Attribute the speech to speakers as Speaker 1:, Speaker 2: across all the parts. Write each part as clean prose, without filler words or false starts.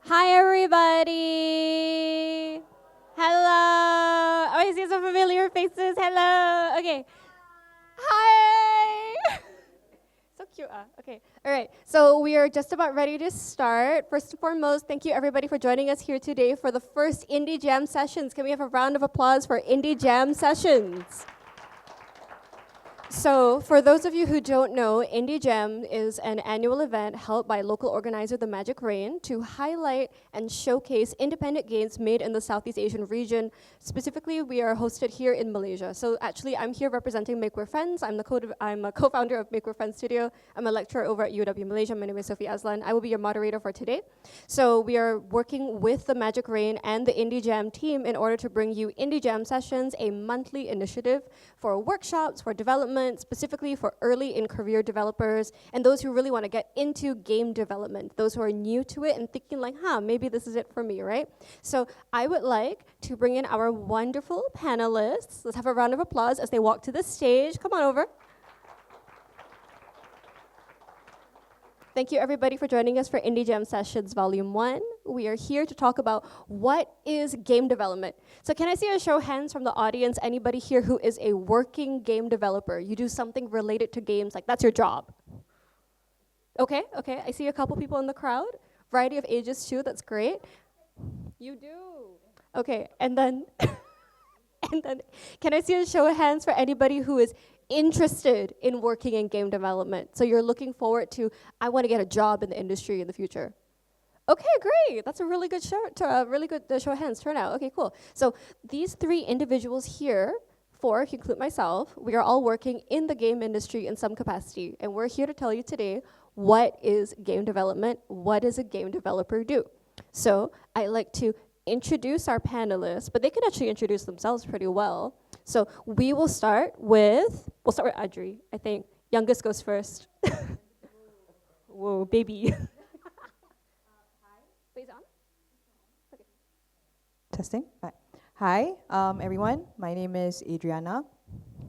Speaker 1: Hi, everybody. Hello. Oh, I see some familiar faces. Hello. Okay. Hi. So cute. Okay. All right. So we are just about ready to start. First and foremost, thank you everybody for joining us here today for the first Indie Jam sessions. Can we have a round of applause for Indie Jam sessions? So, for those of you who don't know, Indie Jam is an annual event held by local organizer The Magic Rain to highlight and showcase independent games made in the Southeast Asian region. Specifically, we are hosted here in Malaysia. So, actually, I'm here representing Make We're Friends. I'm a co-founder of Make We're Friends Studio. I'm a lecturer over at UW Malaysia. My name is Sophie Azlan. I will be your moderator for today. So, we are working with The Magic Rain and the Indie Jam team in order to bring you Indie Jam sessions, a monthly initiative for workshops, for development, specifically for early in career developers and those who really want to get into game development, those who are new to it and thinking like, maybe this is it for me, right? So I would like to bring in our wonderful panelists. Let's have a round of applause as they walk to the stage. Come on over. Thank you everybody for joining us for Indie Jam Sessions Volume 1. We are here to talk about what is game development. So can I see a show of hands from the audience, anybody here who is a working game developer? You do something related to games, like that's your job. Okay, I see a couple people in the crowd. Variety of ages too, that's great. You do. Okay, and then, can I see a show of hands for anybody who is interested in working in game development? So you're looking forward to, I want to get a job in the industry in the future. Okay, great. That's a really good show of hands turnout. Okay, cool. So these three individuals here, four, if you include myself, we are all working in the game industry in some capacity. And we're here to tell you today, what is game development? What does a game developer do? So I'd like to introduce our panelists, but they can actually introduce themselves pretty well. So we will start with Adri, I think. Youngest goes first. Whoa, baby. Wait, is it on? Okay.
Speaker 2: Testing. Hi, everyone. My name is Adriana.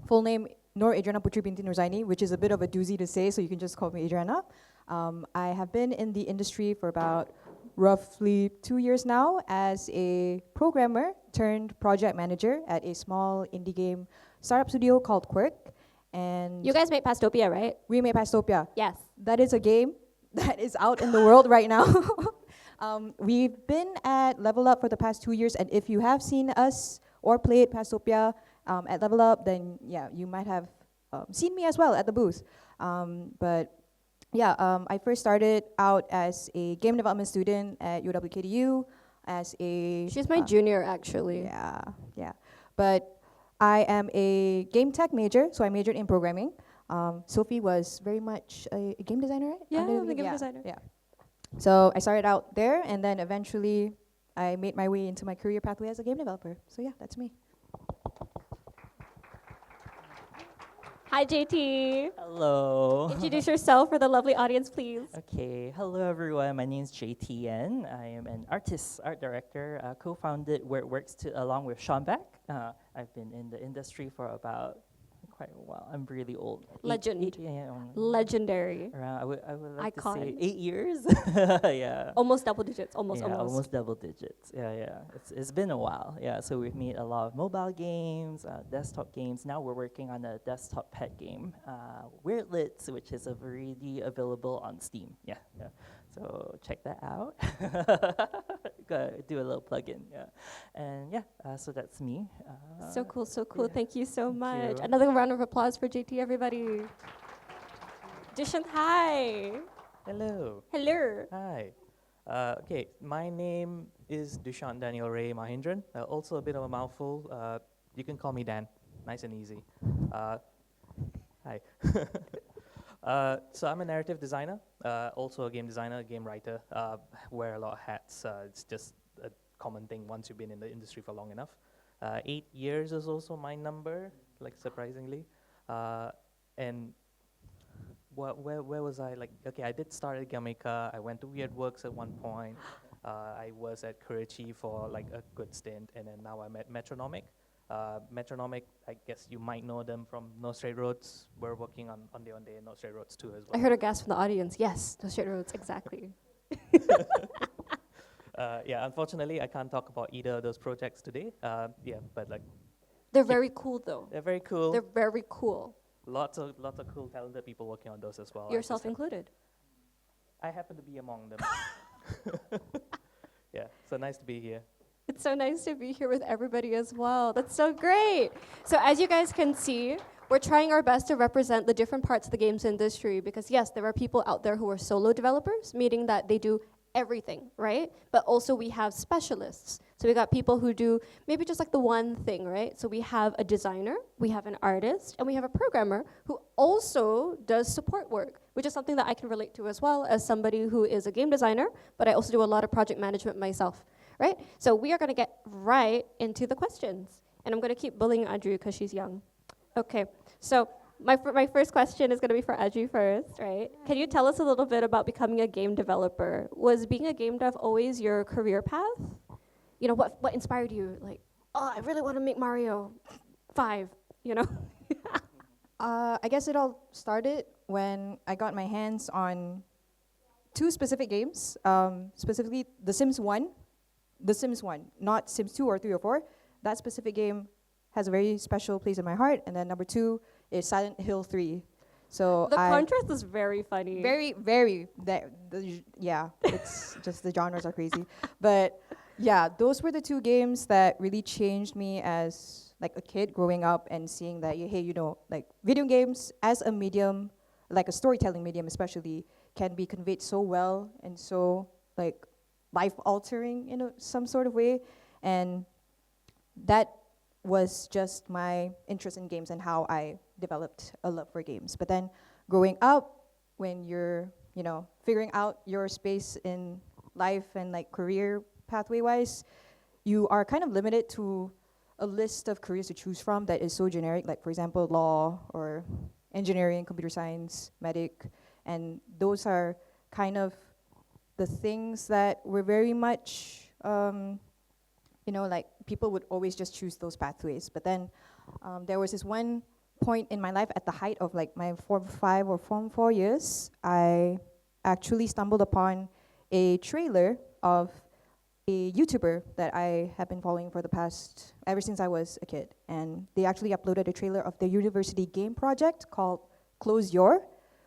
Speaker 2: Full name, Nur Adriana Putri Binti Nurzaini, which is a bit of a doozy to say, so you can just call me Adriana. I have been in the industry for about roughly 2 years now as a programmer turned project manager at a small indie game startup studio called Quurk. And
Speaker 1: You guys made Pastopia, right?
Speaker 2: we made Pastopia.
Speaker 1: Yes.
Speaker 2: That is a game that is out in the world right now. We've been at Level Up for the past 2 years, and if you have seen us or played Pastopia at Level Up, then yeah, you might have seen me as well at the booth. I first started out as a game development student at UWKDU as a...
Speaker 1: She's my junior, actually.
Speaker 2: Yeah. But I am a game tech major, so I majored in programming. Sophie was very much a game designer, right?
Speaker 1: Yeah, I'm a game designer.
Speaker 2: Yeah. So I started out there, and then eventually I made my way into my career pathway as a game developer. So yeah, that's me.
Speaker 1: Hi, JT.
Speaker 3: Hello.
Speaker 1: Introduce yourself for the lovely audience, please.
Speaker 3: Okay, hello everyone. My name is JTN. I am an art director, co-founded Weyrdworks along with Sean Beck. I've been in the industry for about quite a while. I'm really old.
Speaker 1: Legend.
Speaker 3: Yeah,
Speaker 1: Legendary.
Speaker 3: around, I would like
Speaker 1: Icon.
Speaker 3: to say 8 years. Yeah.
Speaker 1: Almost double digits, almost.
Speaker 3: Almost double digits. Yeah. It's been a while. Yeah, so we've made a lot of mobile games, desktop games. Now we're working on a desktop pet game, Weyrdworks, which is already available on Steam. Yeah. So check that out. Gotta do a little plug-in. Yeah, and so that's me.
Speaker 1: So cool.
Speaker 3: Yeah.
Speaker 1: Thank you so much.
Speaker 3: you.
Speaker 1: Another round of applause for JT, everybody. Dushanth, hi.
Speaker 4: Hello.
Speaker 1: Hello.
Speaker 4: Hi. Okay, my name is Dushanth Daniel Ray Mahendran. Also a bit of a mouthful. You can call me Dan. Nice and easy. Hi. So I'm a narrative designer, also a game designer, a game writer. Wear a lot of hats. It's just a common thing once you've been in the industry for long enough. 8 years is also my number, like surprisingly. And where was I? I did start at Gameka. I went to Weyrdworks at one point. I was at Karachi for like a good stint, and then now I'm at Metronomik. Metronomik, I guess you might know them from No Straight Roads. We're working on the No Straight Roads too as well.
Speaker 1: I heard a gasp from the audience. Yes, No Straight Roads, exactly.
Speaker 4: Yeah, unfortunately, I can't talk about either of those projects today. Yeah, but like
Speaker 1: They're very cool, though.
Speaker 4: they're very cool.
Speaker 1: They're very cool,
Speaker 4: Lots of cool, talented people working on those as well.
Speaker 1: yourself included.
Speaker 4: I happen to be among them. Yeah, so nice to be here.
Speaker 1: It's so nice to be here with everybody as well. That's so great. So as you guys can see, we're trying our best to represent the different parts of the games industry because yes, there are people out there who are solo developers, meaning that they do everything, right? But also we have specialists. So we got people who do maybe just like the one thing, right? So we have a designer, we have an artist, and we have a programmer who also does support work, which is something that I can relate to as well as somebody who is a game designer, but I also do a lot of project management myself, right? So we are gonna get right into the questions. And I'm gonna keep bullying Adri because she's young. Okay, so my first question is gonna be for Adri first, right? Can you tell us a little bit about becoming a game developer? Was being a game dev always your career path? You know, what inspired you? Like, oh, I really wanna make Mario 5, you know?
Speaker 2: I guess it all started when I got my hands on two specific games, specifically The Sims 1, not Sims 2 or 3 or 4. That specific game has a very special place in my heart. And then number 2 is Silent Hill 3. So
Speaker 1: The contrast is very funny.
Speaker 2: yeah, it's just the genres are crazy. But yeah, those were the two games that really changed me as like a kid growing up and seeing that, hey, you know, like video games as a medium, like a storytelling medium especially, can be conveyed so well and so like life-altering in some sort of way. And that was just my interest in games and how I developed a love for games. But then growing up, when you're, you know, figuring out your space in life and like career pathway-wise, you are kind of limited to a list of careers to choose from that is so generic, like for example, law or engineering, computer science, medic, and those are kind of the things that were very much, you know, like people would always just choose those pathways. But then there was this one point in my life at the height of like my Form 5 or Form 4 years, I actually stumbled upon a trailer of a YouTuber that I have been following for the past, ever since I was a kid. And they actually uploaded a trailer of the university game project called Close Your,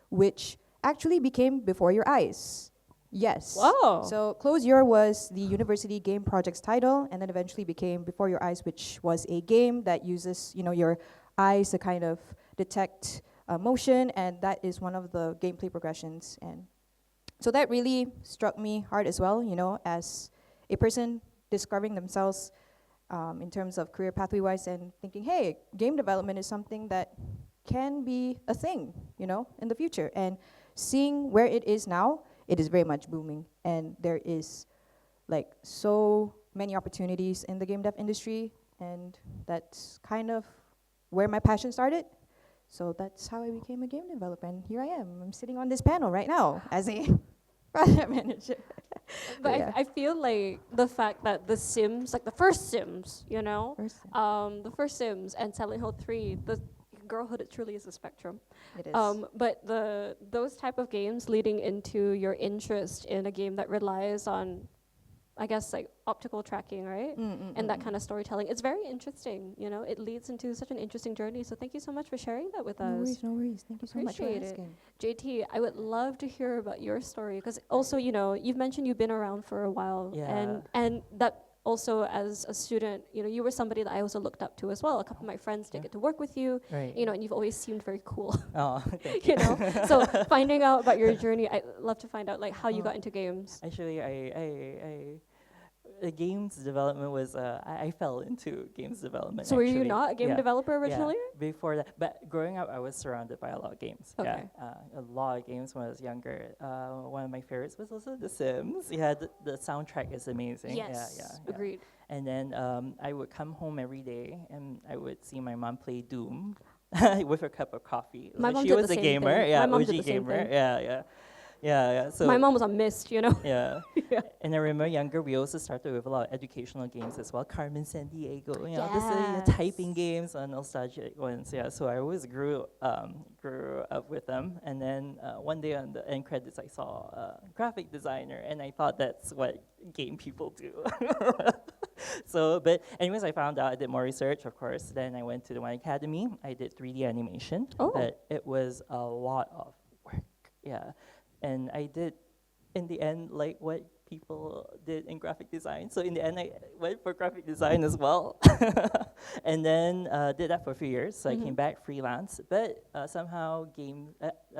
Speaker 2: which actually became Before Your Eyes. Yes.
Speaker 1: Whoa.
Speaker 2: So Close Your was the university game project's title, and then eventually became Before Your Eyes, which was a game that uses, you know, your eyes to kind of detect motion, and that is one of the gameplay progressions. And so that really struck me hard as well, you know, as a person discovering themselves in terms of career pathway-wise and thinking, hey, game development is something that can be a thing, you know, in the future. And seeing where it is now, it is very much booming. And there is like so many opportunities in the game dev industry, and that's kind of where my passion started. So that's how I became a game developer, and here I am. I'm sitting on this panel right now as a project manager.
Speaker 1: But
Speaker 2: Yeah.
Speaker 1: I feel like the fact that the Sims, like the first Sims, you know, the first Sims and Silent Hill 3, the girlhood, it truly is a spectrum.
Speaker 2: It is.
Speaker 1: But those type of games leading into your interest in a game that relies on, I guess, like optical tracking, right? And that kind of storytelling. It's very interesting, you know, it leads into such an interesting journey. So thank you so much for sharing that with us.
Speaker 2: No worries. Thank you so much for
Speaker 1: Appreciate it.
Speaker 2: asking.
Speaker 1: JT, I would love to hear about your story, because also, you know, you've mentioned you've been around for a while,
Speaker 3: Yeah.
Speaker 1: and that also as a student, you know, you were somebody that I also looked up to as well. A couple of my friends did
Speaker 3: Yeah.
Speaker 1: get to work with you,
Speaker 3: Right.
Speaker 1: you know, and you've always seemed very cool,
Speaker 3: Oh, thank
Speaker 1: you know. So finding out about your journey, I'd love to find out like how you
Speaker 3: Oh.
Speaker 1: got into games.
Speaker 3: Actually, games development was I fell into games development.
Speaker 1: So were you
Speaker 3: actually.
Speaker 1: not a game
Speaker 3: Yeah.
Speaker 1: developer originally?
Speaker 3: Yeah, before that, but growing up, I was surrounded by a lot of games.
Speaker 1: Okay.
Speaker 3: Yeah, a lot of games when I was younger. One of my favorites was also The Sims. Yeah, the soundtrack is amazing.
Speaker 1: Yes,
Speaker 3: Yeah.
Speaker 1: agreed.
Speaker 3: And then I would come home every day and I would see my mom play Doom with a cup of coffee.
Speaker 1: My
Speaker 3: So
Speaker 1: mom
Speaker 3: she
Speaker 1: did
Speaker 3: was
Speaker 1: the
Speaker 3: a
Speaker 1: same
Speaker 3: gamer.
Speaker 1: thing.
Speaker 3: Yeah,
Speaker 1: My mom
Speaker 3: OG
Speaker 1: did the same
Speaker 3: gamer.
Speaker 1: thing.
Speaker 3: Yeah. So
Speaker 1: My mom was on Mist, you know.
Speaker 3: yeah.
Speaker 1: Yeah.
Speaker 3: And I remember younger, we also started with a lot of educational games as well. Carmen San Diego, you know, this
Speaker 1: Yes.
Speaker 3: typing games and nostalgic ones. Yeah, so I always grew up with them. And then one day on the end credits, I saw a graphic designer, and I thought that's what game people do. So, but anyways, I found out, I did more research, of course. Then I went to the One Academy. I did 3D animation.
Speaker 1: Oh.
Speaker 3: But it was a lot of work. Yeah. And I did, in the end, like what people did in graphic design. So in the end, I went for graphic design as well. And then did that for a few years. So I came back freelance. But somehow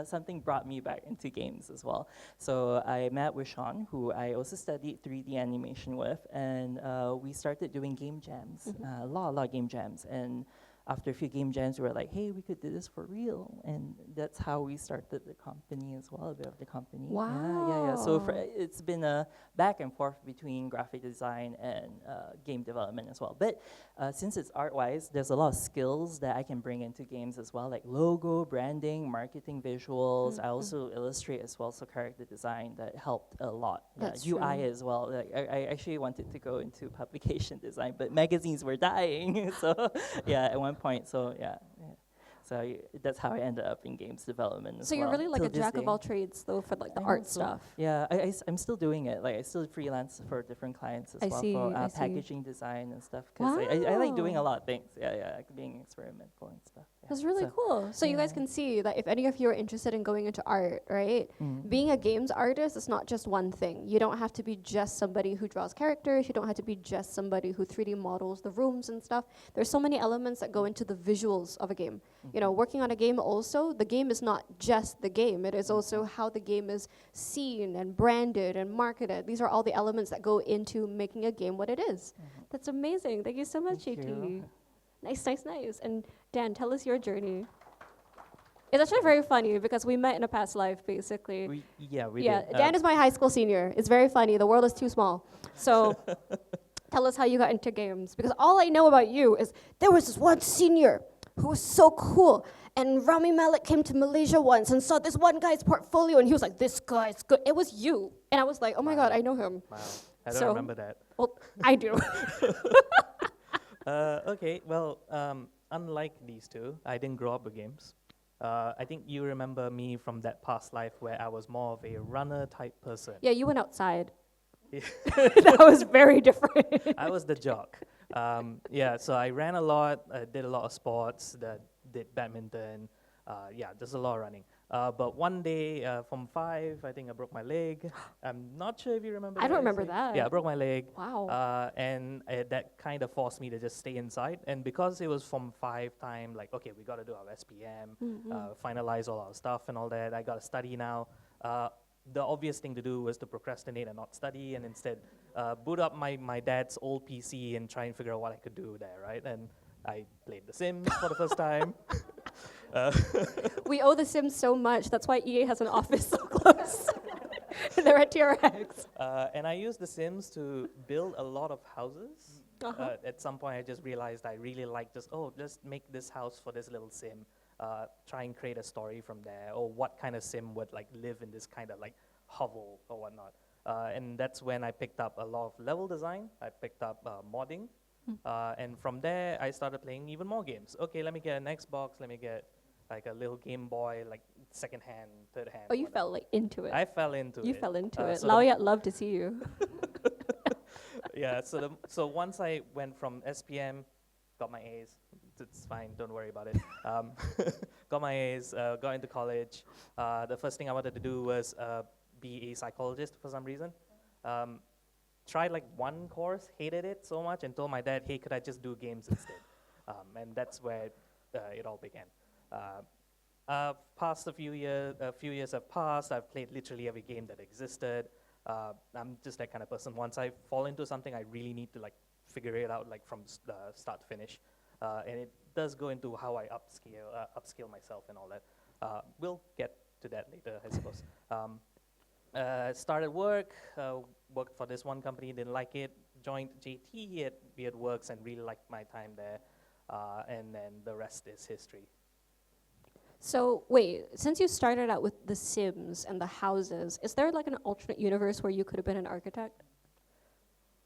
Speaker 3: something brought me back into games as well. So I met with Sean, who I also studied 3D animation with. And we started doing game jams, a lot of game jams. And after a few game jams, we were like, hey, we could do this for real. And that's how we started the company as well, a bit of the company.
Speaker 1: Wow.
Speaker 3: Yeah. So it's been a back and forth between graphic design and game development as well. But since it's art-wise, there's a lot of skills that I can bring into games as well, like logo, branding, marketing, visuals. I also illustrate as well, so character design that helped a lot.
Speaker 1: That's
Speaker 3: UI
Speaker 1: true.
Speaker 3: as well. Like, I actually wanted to go into publication design, but magazines were dying. So yeah, at one point, so yeah. So that's how I ended up in games development as
Speaker 1: So
Speaker 3: well.
Speaker 1: you're really like
Speaker 3: till
Speaker 1: a
Speaker 3: this
Speaker 1: jack of
Speaker 3: day.
Speaker 1: all trades, though, for like the
Speaker 3: I
Speaker 1: art
Speaker 3: hope so.
Speaker 1: stuff.
Speaker 3: Yeah, I'm still doing it. Like I still freelance for different clients as
Speaker 1: I
Speaker 3: well
Speaker 1: see,
Speaker 3: for
Speaker 1: I see.
Speaker 3: packaging design and stuff. Because I like doing a lot of things. Yeah, like being experimental and stuff. Yeah.
Speaker 1: That's really
Speaker 3: So,
Speaker 1: cool. So you guys
Speaker 3: yeah.
Speaker 1: can see that if any of you are interested in going into art, right? Being a games artist is not just one thing. You don't have to be just somebody who draws characters. You don't have to be just somebody who 3D models the rooms and stuff. There's so many elements that go into the visuals of a game. You know, working on a game also, the game is not just the game. It is also how the game is seen and branded and marketed. These are all the elements that go into making a game what it is. That's amazing. Thank you so much,
Speaker 3: Thank
Speaker 1: JT.
Speaker 3: you.
Speaker 1: Nice. And Dan, tell us your journey. It's actually very funny because we met in a past life, basically.
Speaker 4: We
Speaker 1: yeah,
Speaker 4: did.
Speaker 1: Dan is my high school senior. It's very funny. The world is too small. So tell us how you got into games. Because all I know about you is there was this one senior who was so cool. And Rami Malek came to Malaysia once and saw this one guy's portfolio. And he was like, this guy's good. It was you. And I was like, oh my God, I know him.
Speaker 4: Wow, I don't
Speaker 1: So-
Speaker 4: remember that.
Speaker 1: Well, I do.
Speaker 4: Okay, well, unlike these two, I didn't grow up with games. I think you remember me from that past life where I was more of a runner type person.
Speaker 1: Yeah, you went outside. That was very different.
Speaker 4: I was the jock. Yeah, so I ran a lot, did a lot of sports, did badminton, just a lot of running. But one day, from 5, I think I broke my leg. I'm not sure if you remember.
Speaker 1: I don't remember
Speaker 4: actually.
Speaker 1: that.
Speaker 4: Yeah, I broke my leg.
Speaker 1: Wow.
Speaker 4: And that kind of forced me to just stay inside. And because it was from 5 time, like, okay, we got to do our SPM, finalize all our stuff and all that. I got to study now. The obvious thing to do was to procrastinate and not study, and instead boot up my dad's old PC and try and figure out what I could do there, right? And I played The Sims for the first time.
Speaker 1: We owe The Sims so much. That's why EA has an office so close. They're at TRX.
Speaker 4: And I used The Sims to build a lot of houses. At some point, I just realized I really like just make this house for this little sim. Try and create a story from there, or what kind of sim would like live in this kind of like hovel or whatnot. And that's when I picked up a lot of level design. I picked up modding. And from there, I started playing even more games. Okay, let me get an Xbox. Let me get like a little Game Boy, like second hand, third hand.
Speaker 1: Oh, you fell like into it.
Speaker 4: I fell into it.
Speaker 1: You fell into it.
Speaker 4: so
Speaker 1: Laoya, love to see you.
Speaker 4: Yeah, so once I went from SPM, got my A's. It's fine, don't worry about it. Got my A's, got into college. The first thing I wanted to do was be a psychologist for some reason. Tried like one course, hated it so much, and told my dad, hey, could I just do games instead? And that's where it all began. Past a few years have passed. I've played literally every game that existed. I'm just that kind of person. Once I fall into something, I really need to like figure it out like from start to finish. And it does go into how I upscale myself and all that. We'll get to that later, I suppose. Started work, worked for this one company, didn't like it, joined JT at Weyrdworks and really liked my time there. And then the rest is history.
Speaker 1: So wait, since you started out with The Sims and the houses, is there like an alternate universe where you could have been an architect?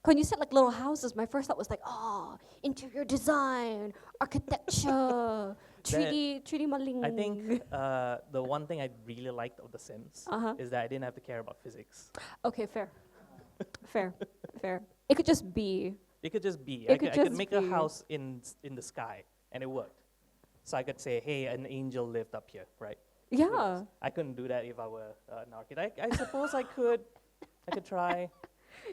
Speaker 1: When you said like little houses, my first thought was like, interior design, architecture, 3D modeling.
Speaker 4: I think the one thing I really liked of The Sims is that I didn't have to care about physics.
Speaker 1: Okay, fair. Fair, fair. It could just be.
Speaker 4: It could just be.
Speaker 1: It
Speaker 4: I
Speaker 1: could
Speaker 4: could
Speaker 1: just
Speaker 4: make a
Speaker 1: be.
Speaker 4: house in the sky, and it worked. So I could say, hey, an angel lived up here, right?
Speaker 1: Yeah.
Speaker 4: I couldn't do that if I were an architect. I suppose I could. I could try.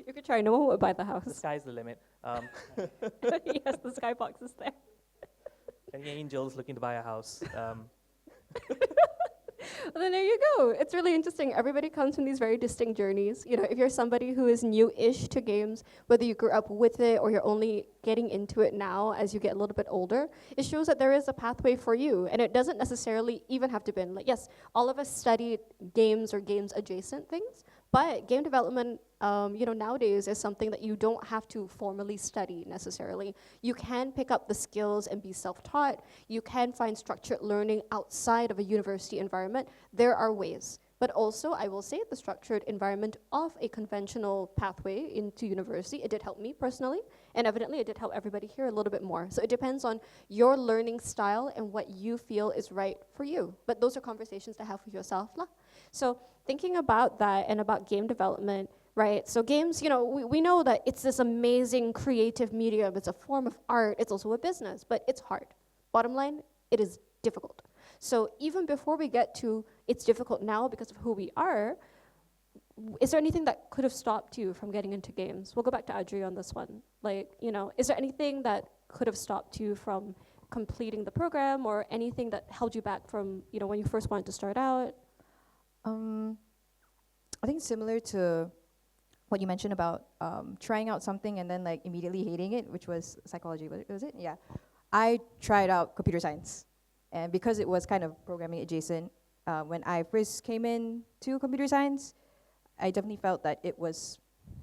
Speaker 1: You could try. No one would buy the
Speaker 4: The
Speaker 1: house.
Speaker 4: sky's the limit.
Speaker 1: Yes, the skybox is there.
Speaker 4: Any angels looking to buy a house?
Speaker 1: Well, then there you go. It's really interesting. Everybody comes from these very distinct journeys. You know, if you're somebody who is new-ish to games, whether you grew up with it or you're only getting into it now as you get a little bit older, it shows that there is a pathway for you. And it doesn't necessarily even have to be like, yes, all of us studied games or games adjacent things, but game development, you know, nowadays is something that you don't have to formally study necessarily. You can pick up the skills and be self-taught. You can find structured learning outside of a university environment. There are ways. But also, I will say, the structured environment of a conventional pathway into university, it did help me personally, and evidently it did help everybody here a little bit more. So it depends on your learning style and what you feel is right for you. But those are conversations to have with yourself lah. So thinking about that and about game development, right? So games, you know, we know that it's this amazing creative medium. It's a form of art. It's also a business, but it's hard. Bottom line, it is difficult. So even before we get to it's difficult now because of who we are, is there anything that could have stopped you from getting into games? We'll go back to Adri on this one. Like, you know, is there anything that could have stopped you from completing the program or anything that held you back from, you know, when you first wanted to start out?
Speaker 2: I think similar to what you mentioned about trying out something and then like immediately hating it, which was psychology, was it? Yeah. I tried out computer science. And because it was kind of programming adjacent, when I first came in to computer science, I definitely felt that it was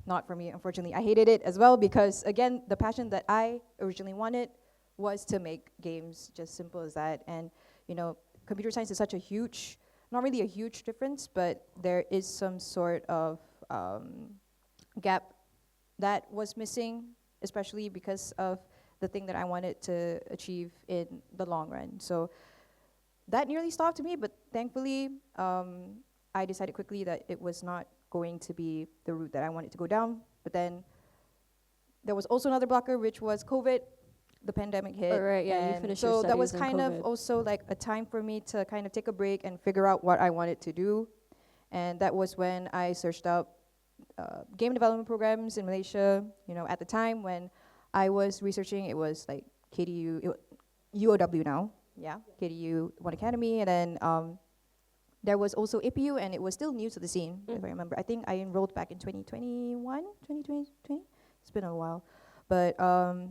Speaker 2: not for me. Unfortunately, I hated it as well because, again, the passion that I originally wanted was to make games, just simple as that. And, you know, computer science is such a huge, not really a huge difference, but there is some sort of gap that was missing, especially because of the thing that I wanted to achieve in the long run. So that nearly stopped me, but thankfully, I decided quickly that it was not going to be the route that I wanted to go down. But then there was also another blocker, which was COVID. The pandemic hit.
Speaker 1: Oh, right, yeah, you
Speaker 2: and
Speaker 1: finished your
Speaker 2: so that was
Speaker 1: studies in
Speaker 2: kind of
Speaker 1: COVID.
Speaker 2: also like a time for me to kind of take a break and figure out what I wanted to do. And that was when I searched up game development programs in Malaysia. You know, at the time when I was researching, it was like KDU, UOW now, yeah, KDU One Academy, and then there was also APU, and it was still new to the scene, if I remember. I think I enrolled back in 2020. It's been a while. But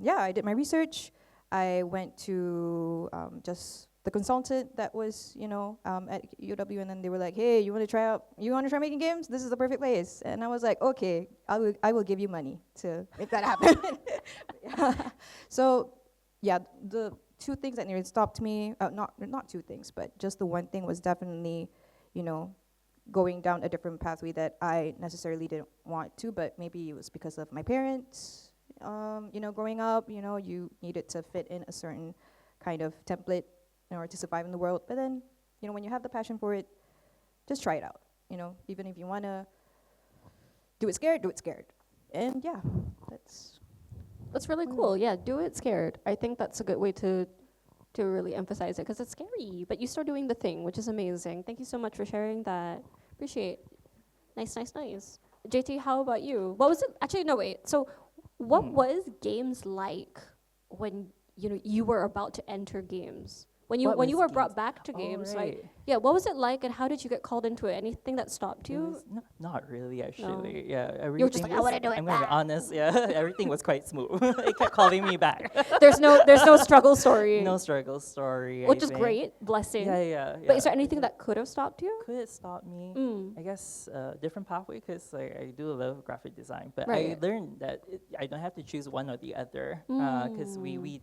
Speaker 2: yeah, I did my research. I went to just the consultant that was, you know, at UW, and then they were like, "Hey, you want to try making games? This is the perfect place." And I was like, "Okay, I will give you money to make that happen." Yeah. So, yeah, the two things that nearly stopped me, not two things, but just the one thing was definitely, you know, going down a different pathway that I necessarily didn't want to, but maybe it was because of my parents. You know, growing up, you know, you needed to fit in a certain kind of template in order to survive in the world. But then, you know, when you have the passion for it, just try it out. You know, even if you want to do it scared, do it scared. And yeah,
Speaker 1: That's really cool. Yeah, do it scared. I think that's a good way to really emphasize it because it's scary, but you start doing the thing, which is amazing. Thank you so much for sharing that. Appreciate. Nice. JT, how about you? What was it? Actually, no, wait. So what was games like when you were about to enter games? When you were brought back to games, like, yeah, what was it like and how did you get called into it? Anything that stopped you?
Speaker 3: Not really, actually.
Speaker 1: No.
Speaker 3: Yeah, everything
Speaker 1: You were just like, I want to do it
Speaker 3: I'm gonna be
Speaker 1: back.
Speaker 3: honest. Yeah, everything was quite smooth. It kept calling me back.
Speaker 1: There's no struggle story.
Speaker 3: No struggle story.
Speaker 1: Which
Speaker 3: I
Speaker 1: is
Speaker 3: think.
Speaker 1: great, blessing.
Speaker 3: Yeah.
Speaker 1: But is there anything that could have stopped you?
Speaker 3: Could it stop me?
Speaker 1: Mm.
Speaker 3: I guess different pathway because I do love graphic design, but
Speaker 1: Right.
Speaker 3: I learned that I don't have to choose one or the other because we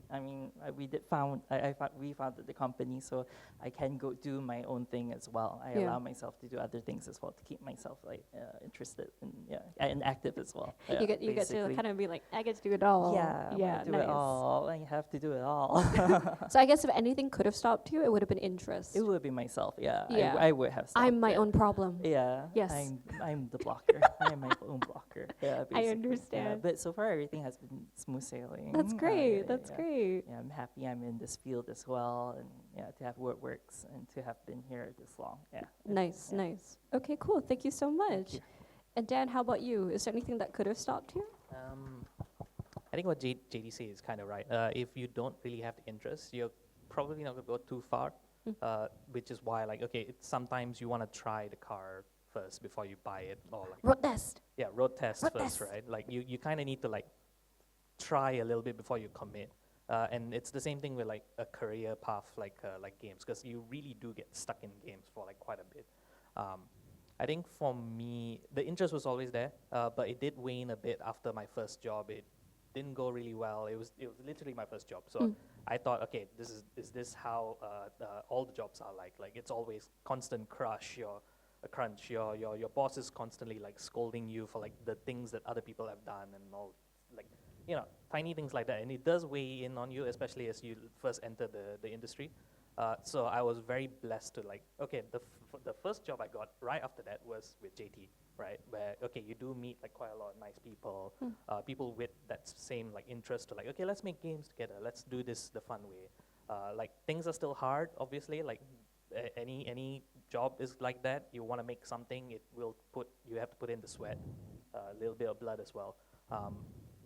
Speaker 3: founded the company, so I can go do my own thing as well. I
Speaker 1: Yeah.
Speaker 3: allow myself to do other things as well to keep myself like interested and and active as well.
Speaker 1: You get to
Speaker 3: basically.
Speaker 1: kind of be like, I get to do it all.
Speaker 3: Yeah, I
Speaker 1: Yeah,
Speaker 3: wanna do
Speaker 1: nice.
Speaker 3: it all. I have to do it all.
Speaker 1: So I guess if anything could have stopped you, it would have been interest.
Speaker 3: It would be myself. Yeah,
Speaker 1: Yeah.
Speaker 3: I would have. Stopped
Speaker 1: I'm my
Speaker 3: it.
Speaker 1: own problem.
Speaker 3: Yeah.
Speaker 1: Yes.
Speaker 3: I'm the blocker. I am my own blocker. Yeah.
Speaker 1: I
Speaker 3: basically. Yeah,
Speaker 1: understand.
Speaker 3: but so far everything has been smooth sailing.
Speaker 1: That's great.
Speaker 3: Yeah,
Speaker 1: That's
Speaker 3: yeah.
Speaker 1: great.
Speaker 3: Yeah, I'm happy I'm in this field as well, and to have Weyrdworks and to have been here this long. Yeah.
Speaker 1: Nice,
Speaker 3: yeah.
Speaker 1: nice. Okay, cool. Thank you so much.
Speaker 3: you.
Speaker 1: And Dan, how about you? Is there anything that could have stopped you?
Speaker 4: I think what JD says is kind of right. If you don't really have the interest, you're probably not going to go too far, which is why, like, okay, sometimes you want to try the car first before you buy it, or like,
Speaker 1: Road test.
Speaker 4: yeah, road test
Speaker 1: Road
Speaker 4: first,
Speaker 1: test.
Speaker 4: right? Like, you kind of need to, like, try a little bit before you commit. And it's the same thing with, like, a career path, like games, because you really do get stuck in games for, like, quite a bit. I think for me, the interest was always there, but it did wane a bit after my first job. It didn't go really well. It was literally my first job. So I thought, okay, is this how all the jobs are like? Like, it's always constant crunch. Your boss is constantly like scolding you for like the things that other people have done and all, like, tiny things like that. And it does weigh in on you, especially as you first enter the industry. So I was very blessed to, like, okay, the first job I got right after that was with JT, right? Where, okay, you do meet like quite a lot of nice people, people with that same like interest to, like, okay, let's make games together. Let's do this the fun way. Like, things are still hard, obviously. Like, any job is like that. You want to make something, you have to put in the sweat, a little bit of blood as well.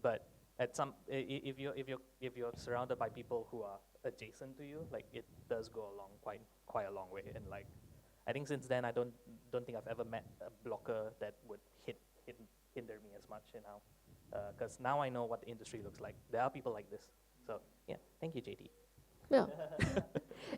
Speaker 4: But at if you're surrounded by people who are adjacent to you, like, it does go along quite a long way. And like, I think since then I don't think I've ever met a blocker that would hinder me as much, because now I know what the industry looks like. There are people like this. So yeah, thank you, JD.
Speaker 1: Yeah.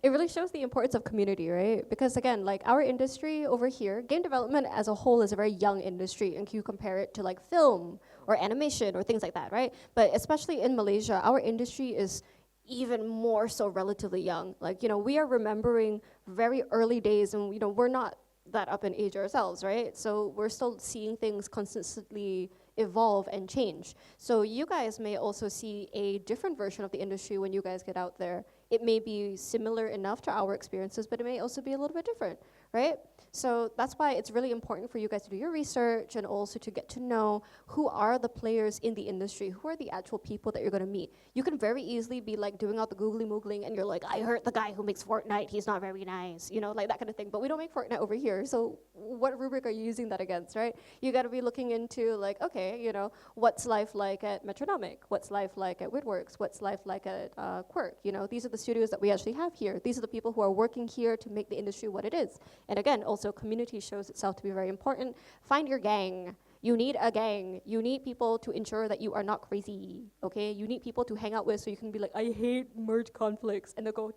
Speaker 1: It really shows the importance of community, right? Because again, like, our industry over here, game development as a whole is a very young industry, and you compare it to like film or animation or things like that, right? But especially in Malaysia, our industry is even more so relatively young. Like, we are remembering very early days, and we're not that up in age ourselves, right? So we're still seeing things constantly evolve and change. So you guys may also see a different version of the industry when you guys get out there. It may be similar enough to our experiences, but it may also be a little bit different, right? So that's why it's really important for you guys to do your research and also to get to know who are the players in the industry, who are the actual people that you're going to meet. You can very easily be like doing all the googly moogling and you're like, I heard the guy who makes Fortnite, he's not very nice, like that kind of thing. But we don't make Fortnite over here, so what rubric are you using that against, right? You got to be looking into like, okay, what's life like at Metronomik? What's life like at Weyrdworks? What's life like at Quurk? These are the studios that we actually have here. These are the people who are working here to make the industry what it is. And again, also community shows itself to be very important. Find your gang. You need a gang. You need people to ensure that you are not crazy, okay? You need people to hang out with so you can be like, I hate merge conflicts, and they'll go,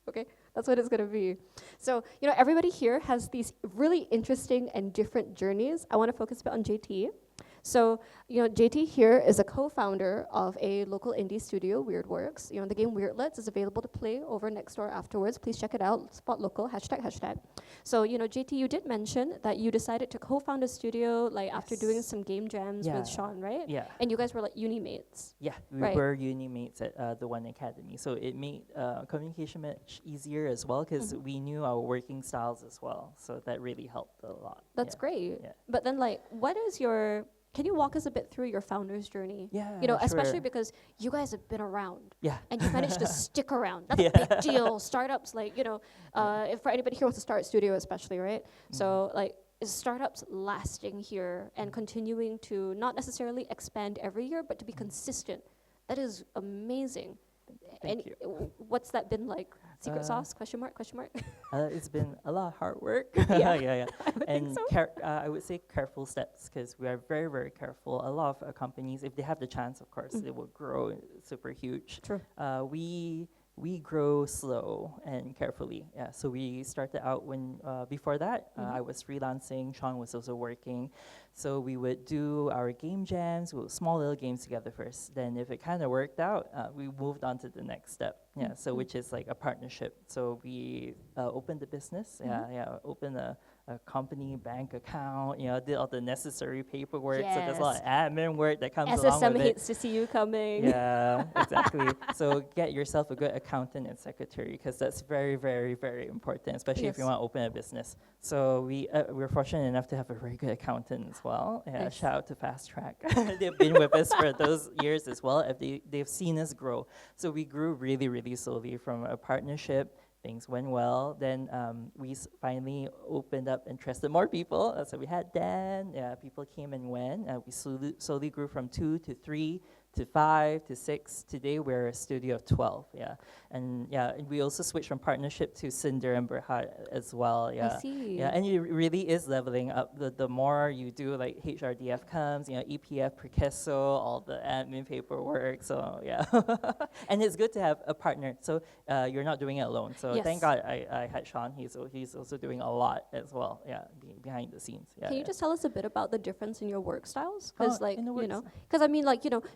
Speaker 1: okay? That's what it's gonna be. So, everybody here has these really interesting and different journeys. I wanna focus a bit on JT. So, JT here is a co-founder of a local indie studio, Weyrdworks. The game Weirdlets is available to play over next door afterwards. Please check it out. Spot local, ##. So, JT, you did mention that you decided to co-found a studio after doing some game jams with Sean, right?
Speaker 3: Yeah.
Speaker 1: And you guys were like uni mates.
Speaker 3: Yeah, we
Speaker 1: Right.
Speaker 3: were uni mates at the One Academy, so it made communication much easier as well because we knew our working styles as well. So that really helped a lot.
Speaker 1: That's
Speaker 3: yeah.
Speaker 1: great.
Speaker 3: Yeah.
Speaker 1: But then, can you walk us a bit through your founder's journey?
Speaker 3: Yeah,
Speaker 1: especially
Speaker 3: sure.
Speaker 1: because you guys have been around.
Speaker 3: Yeah.
Speaker 1: And you managed to stick around. That's a big deal. Startups, if for anybody here wants to start a studio especially, right? So, is startups lasting here and continuing to not necessarily expand every year, but to be consistent? That is amazing.
Speaker 3: Thank you.
Speaker 1: What's that been like? Secret sauce? Question mark?
Speaker 3: It's been a lot of hard work.
Speaker 1: Yeah.
Speaker 3: yeah. And
Speaker 1: so.
Speaker 3: I would say careful steps because we are very, very careful. A lot of companies, if they have the chance, of course, they will grow super huge.
Speaker 1: True.
Speaker 3: We we grow slow and carefully. Yeah, so we started out when before that I was freelancing. Sean was also working, so we would do our game jams, small little games together first. Then, if it kind of worked out, we moved on to the next step. Yeah, so which is like a partnership. So we opened the business. Opened a company bank account, did all the necessary paperwork. So there's a lot of admin work that comes along
Speaker 1: SSM
Speaker 3: with it.
Speaker 1: hates to see you coming.
Speaker 3: Yeah, exactly. So get yourself a good accountant and secretary, because that's very, very, very important, especially if you want to open a business. So we're fortunate enough to have a very good accountant as well. Yeah,
Speaker 1: Nice.
Speaker 3: shout out to Fast Track. They've been with us for those years as well. They've seen us grow. So we grew really, really slowly from a partnership. Things went well. Then we finally opened up and trusted more people. So we had Dan. Yeah, people came and went. We slowly grew from 2 to 3 to 5 to 6. Today we're a studio of 12. Yeah, and we also switched from partnership to Cinder and Berhad as well. Yeah,
Speaker 1: I see.
Speaker 3: yeah, and it really is leveling up. The more you do, like HRDF comes, EPF, Prekeso, all the admin paperwork. So yeah, and it's good to have a partner. So you're not doing it alone. So thank God I had Sean. He's also doing a lot as well. Yeah, behind the scenes. Yeah.
Speaker 1: Can you just tell us a bit about the difference in your work styles? Because because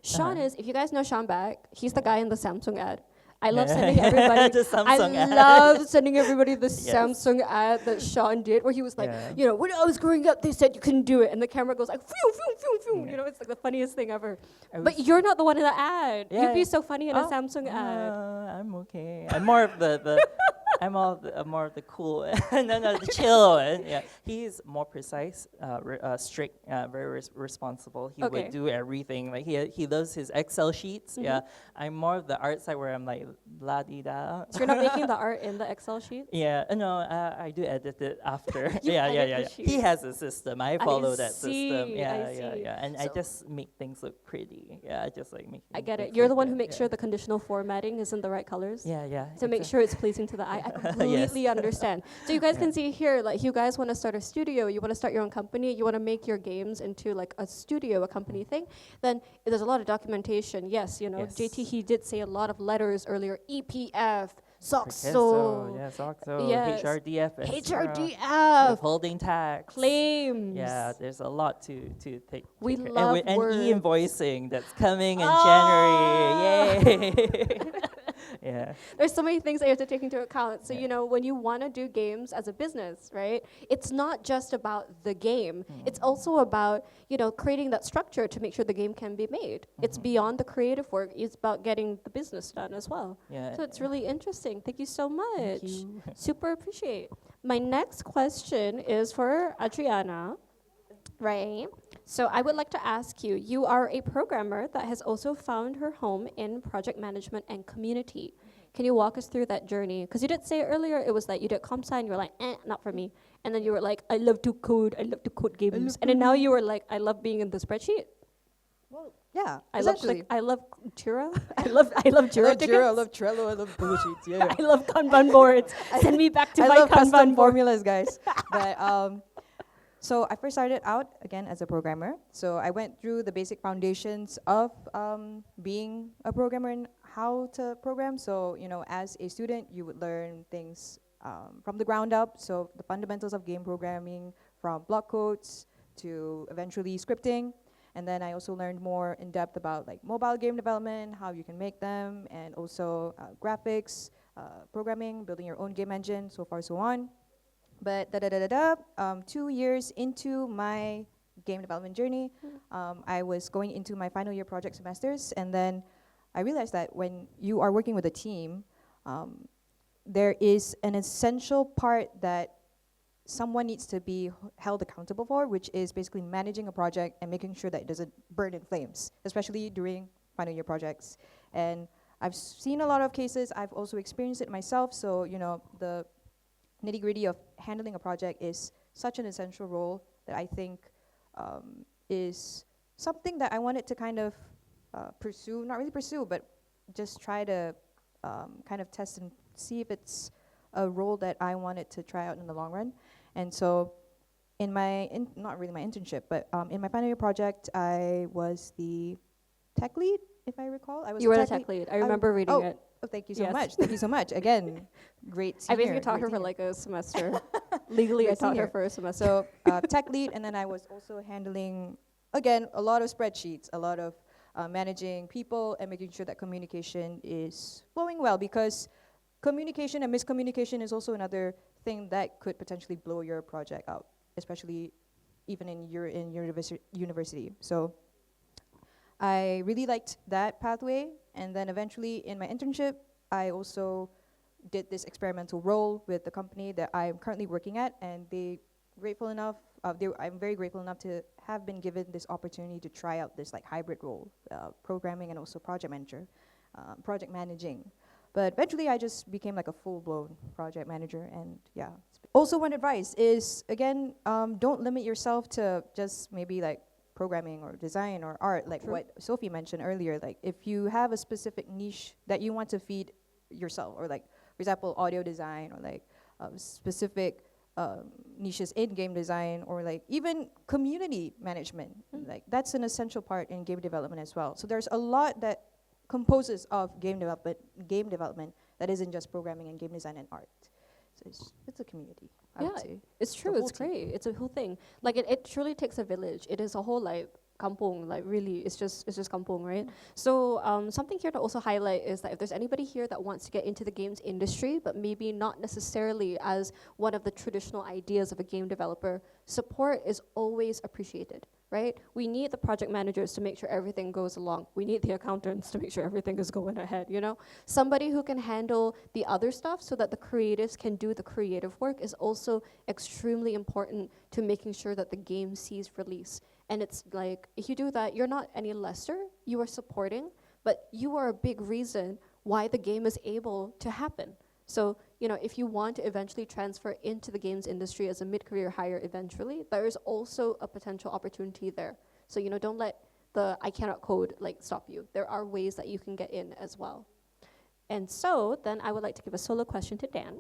Speaker 1: Sean
Speaker 3: Uh-huh.
Speaker 1: is, if you guys know Sean back, he's the guy in the Samsung ad. I love
Speaker 3: Yeah.
Speaker 1: sending everybody.
Speaker 3: The Samsung ad.
Speaker 1: love sending everybody the
Speaker 3: Yes.
Speaker 1: Samsung ad that Sean did, where he was like,
Speaker 3: Yeah.
Speaker 1: when I was growing up, they said you couldn't do it, and the camera goes like, phew, phew, phew, phew.
Speaker 3: Yeah.
Speaker 1: It's like the funniest thing ever.
Speaker 3: I
Speaker 1: But
Speaker 3: was-
Speaker 1: you're not the one in the ad.
Speaker 3: Yeah.
Speaker 1: You'd be so funny in a
Speaker 3: Oh,
Speaker 1: Samsung ad.
Speaker 3: I'm okay. I'm more of the I'm more of the cool the chill one. Yeah, he's more precise, strict, very responsible. He
Speaker 1: Okay.
Speaker 3: would do everything. Like he loves his Excel sheets. Yeah, I'm more of the art side where I'm like la di da.
Speaker 1: So you're not making the art in the Excel sheet?
Speaker 3: Yeah, no, I do edit it after.
Speaker 1: You
Speaker 3: yeah.
Speaker 1: edit the
Speaker 3: He
Speaker 1: sheet.
Speaker 3: has a system. I follow that system.
Speaker 1: see,
Speaker 3: Yeah,
Speaker 1: I see.
Speaker 3: and I
Speaker 1: So-
Speaker 3: just make things look pretty. Yeah, I just like making.
Speaker 1: I get it.
Speaker 3: things
Speaker 1: You're the
Speaker 3: look
Speaker 1: one who
Speaker 3: good,
Speaker 1: makes
Speaker 3: yeah.
Speaker 1: sure the conditional formatting is in the right colors.
Speaker 3: Yeah.
Speaker 1: To make sure it's pleasing to the eye. I completely understand. So you guys can see here, like, you guys want to start a studio, you want to start your own company, you want to make your games into like a studio, a company thing, then there's a lot of documentation. Yes,
Speaker 3: Yes.
Speaker 1: JT, he did say a lot of letters earlier. EPF,
Speaker 3: Prekeso,
Speaker 1: SOXO,
Speaker 3: yeah, SOXO,
Speaker 1: yes.
Speaker 3: HRDF,
Speaker 1: HRDF,
Speaker 3: withholding tax,
Speaker 1: claims.
Speaker 3: Yeah, there's a lot to take.
Speaker 1: We
Speaker 3: take care-
Speaker 1: love
Speaker 3: and
Speaker 1: words.
Speaker 3: e-invoicing that's coming in
Speaker 1: Ah.
Speaker 3: January. Yay! Yeah.
Speaker 1: There's so many things that you have to take into account. So, when you want to do games as a business, right, it's not just about the game. It's also about, creating that structure to make sure the game can be made. It's beyond the creative work. It's about getting the business done as well.
Speaker 3: Yeah.
Speaker 1: So it's really interesting. Thank you so much.
Speaker 3: Thank you.
Speaker 1: Super appreciate. My next question is for Adriana. Right. So I would like to ask you, you are a programmer that has also found her home in project management and community. Can you walk us through that journey? Because you did say earlier it was like you did comp sci and you were like, not for me. And then you were like, I love to code games. And then now you were like, I love being in the spreadsheet.
Speaker 2: Well, yeah,
Speaker 1: I love
Speaker 2: essentially.
Speaker 1: I love Jira. I love Jira tickets.
Speaker 2: I love Trello, I love Google Sheets. Yeah.
Speaker 1: I love Kanban boards. Send me back to
Speaker 2: I
Speaker 1: my
Speaker 2: love custom
Speaker 1: Kanban board.
Speaker 2: formulas, guys. But so I first started out again as a programmer. So I went through the basic foundations of being a programmer and how to program. So as a student, you would learn things from the ground up. So the fundamentals of game programming, from block codes to eventually scripting. And then I also learned more in depth about like mobile game development, how you can make them, and also graphics, programming, building your own game engine, so far so on. But 2 years into my game development journey, I was going into my final year project semesters, and then I realized that when you are working with a team, there is an essential part that someone needs to be held accountable for, which is basically managing a project and making sure that it doesn't burn in flames, especially during final year projects. And I've seen a lot of cases, I've also experienced it myself, so the nitty-gritty of handling a project is such an essential role that I think is something that I wanted to kind of pursue, not really pursue, but just try to kind of test and see if it's a role that I wanted to try out in the long run. And so in my, not really my internship, but in my final year project, I was the tech lead, if I recall. I was
Speaker 1: You were the
Speaker 2: tech
Speaker 1: tech lead. I remember reading
Speaker 2: oh,
Speaker 1: it.
Speaker 2: Oh, thank you so
Speaker 1: Yes.
Speaker 2: much. Thank you so much. Again, great
Speaker 1: I
Speaker 2: senior.
Speaker 1: basically taught
Speaker 2: great
Speaker 1: her for
Speaker 2: senior.
Speaker 1: like a semester. Legally, I
Speaker 2: Great
Speaker 1: taught her
Speaker 2: senior.
Speaker 1: for a semester.
Speaker 2: So tech lead, and then I was also handling, again, a lot of spreadsheets, a lot of managing people and making sure that communication is flowing well, because communication and miscommunication is also another thing that could potentially blow your project out, especially even in university. So I really liked that pathway, and then eventually in my internship, I also did this experimental role with the company that I'm currently working at, and I'm very grateful enough to have been given this opportunity to try out this like hybrid role, programming and also project manager, project managing. But eventually I just became like a full-blown project manager, and yeah. Also, one advice is, again, don't limit yourself to just maybe like programming or design or art, like
Speaker 1: True.
Speaker 2: what Sophie mentioned earlier. Like if you have a specific niche that you want to feed yourself, or like, for example, audio design, or like specific niches in game design, or like even community management, like that's an essential part in game development as well. So there's a lot that composes of game development that isn't just programming and game design and art. So it's a community, I would say.
Speaker 1: It's true.
Speaker 2: whole
Speaker 1: It's
Speaker 2: team.
Speaker 1: great. It's a whole thing. Like it truly takes a village. It is a whole like kampong. Like really, it's just kampong, right? So something here to also highlight is that if there's anybody here that wants to get into the games industry, but maybe not necessarily as one of the traditional ideas of a game developer, support is always appreciated. Right? We need the project managers to make sure everything goes along. We need the accountants to make sure everything is going ahead, you know? Somebody who can handle the other stuff so that the creatives can do the creative work is also extremely important to making sure that the game sees release. And it's like, if you do that, you're not any lesser, you are supporting, but you are a big reason why the game is able to happen. So, you know, if you want to eventually transfer into the games industry as a mid-career hire eventually, there is also a potential opportunity there. So, you know, don't let the I cannot code like stop you. There are ways that you can get in as well. And so then I would like to give a solo question to Dan.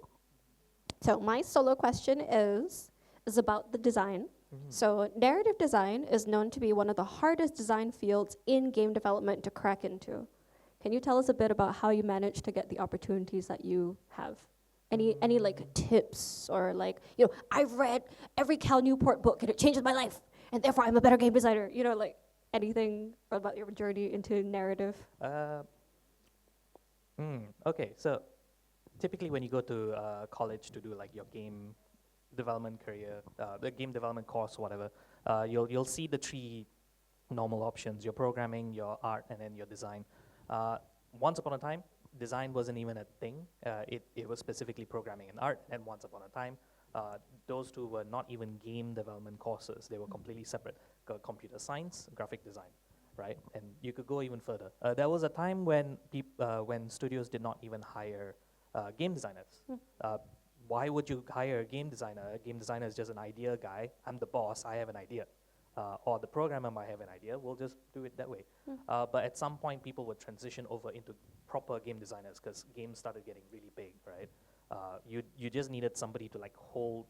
Speaker 1: So my solo question is about the design. So narrative design is known to be one of the hardest design fields in game development to crack into. Can you tell us a bit about how you managed to get the opportunities that you have? Any like tips, or like, you know, I've read every Cal Newport book and it changes my life, and therefore I'm a better game designer. You know, like anything about your journey into narrative?
Speaker 4: Okay, so typically when you go to college to do like your game development career, the game development course, whatever, you'll see the three normal options: your programming, your art, and then your design. Once upon a time, design wasn't even a thing. It was specifically programming and art, and once upon a time, those two were not even game development courses. They were completely separate. Computer science, graphic design, right? And you could go even further. There was a time when studios did not even hire game designers. Why would you hire a game designer? A game designer is just an idea guy. I'm the boss, I have an idea. Or the programmer might have an idea, we'll just do it that way. But at some point, people would transition over into proper game designers because games started getting really big, right? You just needed somebody to like hold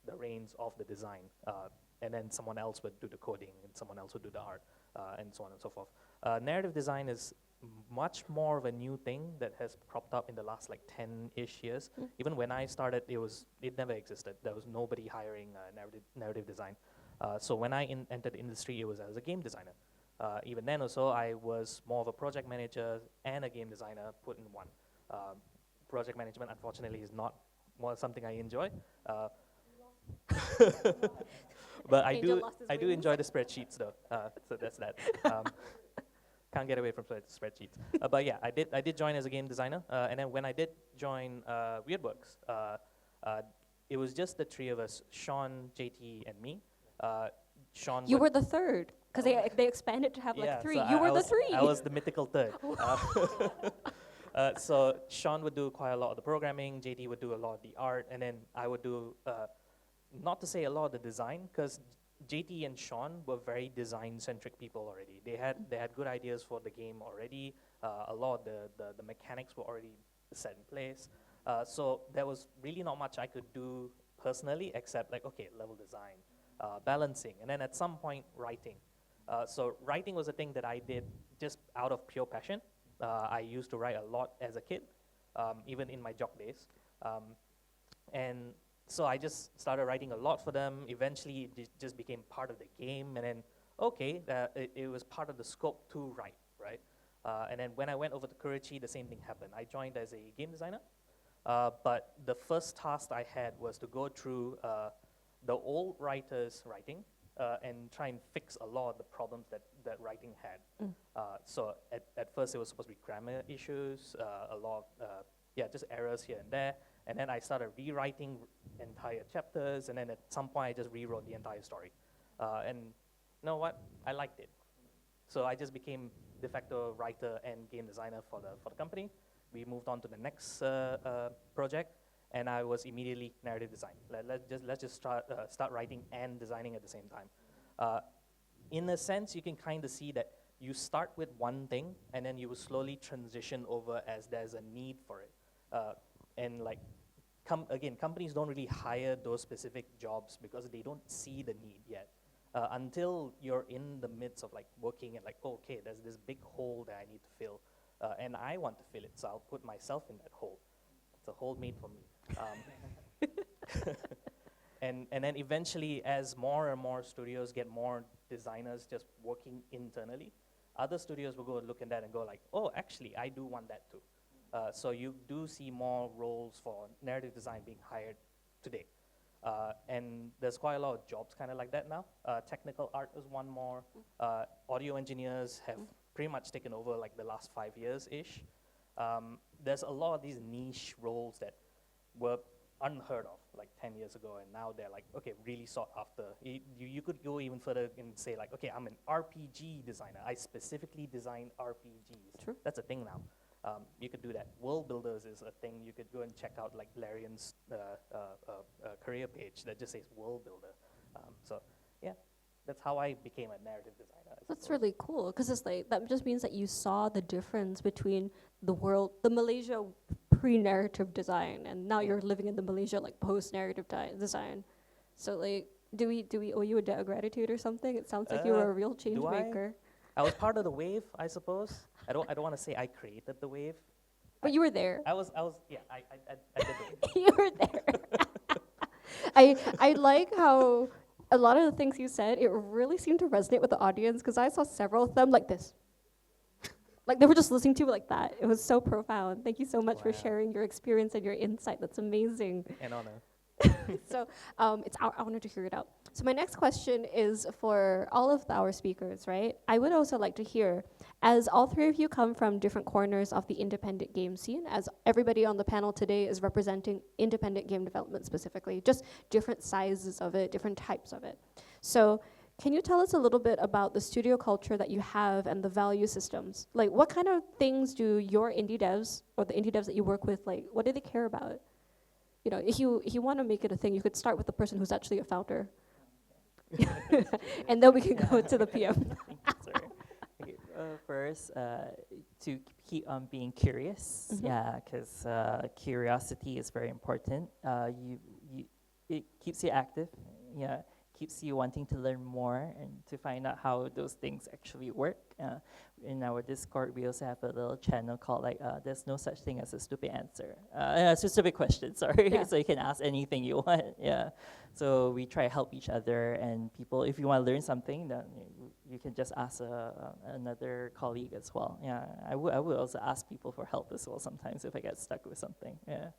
Speaker 4: the reins of the design, and then someone else would do the coding, and someone else would do the art, and so on and so forth. Narrative design is much more of a new thing that has cropped up in the last like 10-ish years. Even when I started, it never existed. There was nobody hiring narrative design. So when I entered the industry, it was as a game designer. Even then also, I was more of a project manager and a game designer put in one. Project management, unfortunately, is not something I enjoy. But I
Speaker 1: Angel
Speaker 4: do
Speaker 1: lost his
Speaker 4: I do
Speaker 1: wings.
Speaker 4: enjoy the spreadsheets though. So that's that. Can't get away from spreadsheets. But yeah, I did join as a game designer, and then when I did join Weyrdworks, it was just the three of us: Sean, JT, and me. Sean.
Speaker 1: You were the third, because they expanded to have
Speaker 4: yeah,
Speaker 1: like three.
Speaker 4: so
Speaker 1: You
Speaker 4: I
Speaker 1: were the
Speaker 4: was-
Speaker 1: three.
Speaker 4: I was the mythical third. So Sean would do quite a lot of the programming, JT would do a lot of the art, and then I would do, not to say a lot of the design, because JT and Sean were very design-centric people already. They had good ideas for the game already. A lot of the mechanics were already set in place. So there was really not much I could do personally except like, okay, level design, balancing, and then at some point writing. So writing was a thing that I did just out of pure passion. I used to write a lot as a kid, even in my jock days. And so I just started writing a lot for them. Eventually, it just became part of the game. And then, okay, it was part of the scope to write, right? And then when I went over to Kurachi, the same thing happened. I joined as a game designer. But the first task I had was to go through the old writers' writing and try and fix a lot of the problems that writing had. So at first it was supposed to be grammar issues, a lot of, just errors here and there. And then I started rewriting entire chapters, and then at some point I just rewrote the entire story. And you know what? I liked it. So I just became de facto writer and game designer for the company. We moved on to the next project, and I was immediately narrative design. Let's just start writing and designing at the same time. In a sense, you can kind of see that you start with one thing, and then you will slowly transition over as there's a need for it. And like, again, companies don't really hire those specific jobs because they don't see the need yet. Until you're in the midst of like working and like, oh, okay, there's this big hole that I need to fill. And I want to fill it, so I'll put myself in that hole. It's a hole made for me. And then eventually, as more and more studios get more designers just working internally, other studios will go look at that and go like, oh, actually, I do want that too. So you do see more roles for narrative design being hired today. And there's quite a lot of jobs kind of like that now. Technical art is one more. Audio engineers have pretty much taken over like the last 5 years-ish. There's a lot of these niche roles that were unheard of like 10 years ago, and now they're like, okay, really sought after. You could go even further and say like, okay, I'm an RPG designer. I specifically design RPGs.
Speaker 1: True.
Speaker 4: That's a thing now. You could do that. World builders is a thing. You could go and check out like Larian's career page that just says world builder. So yeah, that's how I became a narrative designer. I
Speaker 1: That's
Speaker 4: suppose.
Speaker 1: really cool, because it's like, that just means that you saw the difference between the Malaysia pre-narrative design, and now you're living in the Malaysia like post-narrative design. So like, do we owe you a debt of gratitude or something? It sounds like you were a real change
Speaker 4: do I?
Speaker 1: maker.
Speaker 4: I was part of the wave, I suppose. I don't want to say I created the wave.
Speaker 1: But you were there.
Speaker 4: I did the wave.
Speaker 1: You were there. I like how a lot of the things you said, it really seemed to resonate with the audience, because I saw several of them like this. Like they were just listening to it like that. It was so profound. Thank you so much for
Speaker 4: Wow.
Speaker 1: sharing your experience and your insight. That's amazing.
Speaker 4: An honor.
Speaker 1: So it's our honor to hear it out. So my next question is for all of our speakers, right? I would also like to hear, as all three of you come from different corners of the independent game scene, as everybody on the panel today is representing independent game development specifically, just different sizes of it, different types of it. So can you tell us a little bit about the studio culture that you have and the value systems? Like, what kind of things do your indie devs, or the indie devs that you work with, like, what do they care about? You know, if you want to make it a thing, you could start with the person who's actually a founder. And then we can go to the PM.
Speaker 3: Sorry. Okay, first, to keep on being curious, because curiosity is very important. It keeps you active, keeps you wanting to learn more and to find out how those things actually work. In our Discord, we also have a little channel called like, there's no such thing as a stupid answer. It's a stupid question, sorry.
Speaker 1: Yeah.
Speaker 3: So you can ask anything you want, So we try to help each other, and people, if you want to learn something, then you can just ask another colleague as well. Yeah, I would also ask people for help as well sometimes if I get stuck with something,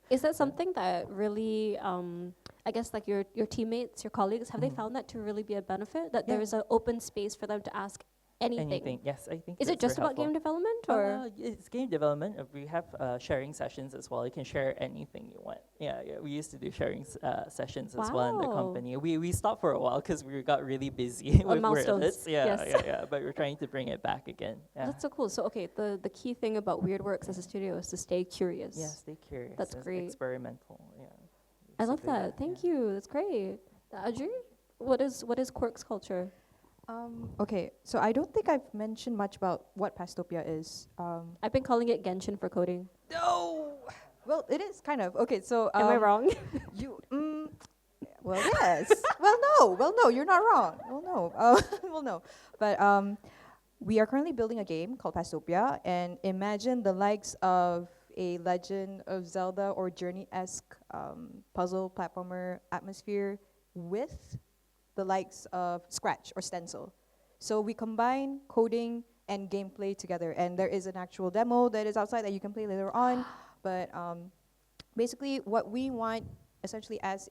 Speaker 1: Is that something that really, I guess like your teammates, your colleagues, have they found that to really be a benefit? That there is an open space for them to ask anything?
Speaker 3: Yes, I think
Speaker 1: Is it
Speaker 3: that's
Speaker 1: just
Speaker 3: very
Speaker 1: about game
Speaker 3: helpful.
Speaker 1: development, or?
Speaker 3: It's game development. We have sharing sessions as well. You can share anything you want. Yeah. We used to do sharing sessions as well in the
Speaker 1: Wow.
Speaker 3: company. We stopped for a while because we got really busy with
Speaker 1: milestones.
Speaker 3: Wordlets. Yeah,
Speaker 1: Yes.
Speaker 3: But we're trying to bring it back again. Yeah.
Speaker 1: That's so cool. So okay, the key thing about Weyrdworks as a studio is to stay curious.
Speaker 3: Yeah, stay curious.
Speaker 1: That's
Speaker 3: It's
Speaker 1: great.
Speaker 3: Experimental. Yeah.
Speaker 1: I love
Speaker 3: Basically
Speaker 1: that. Thank you. That's great. Adri, what is Quurk's culture?
Speaker 2: Okay, so I don't think I've mentioned much about what Pastopia is.
Speaker 1: I've been calling it Genshin for coding.
Speaker 2: No. Well, it is kind of okay. So
Speaker 1: Am I wrong?
Speaker 2: You Well, yes. Well, no, you're not wrong. Well, no. Well, no. But we are currently building a game called Pastopia, and imagine the likes of a Legend of Zelda or Journey-esque puzzle platformer atmosphere with the likes of Scratch or Stencil. So we combine coding and gameplay together, and there is an actual demo that is outside that you can play later on. But basically, what we want, essentially, as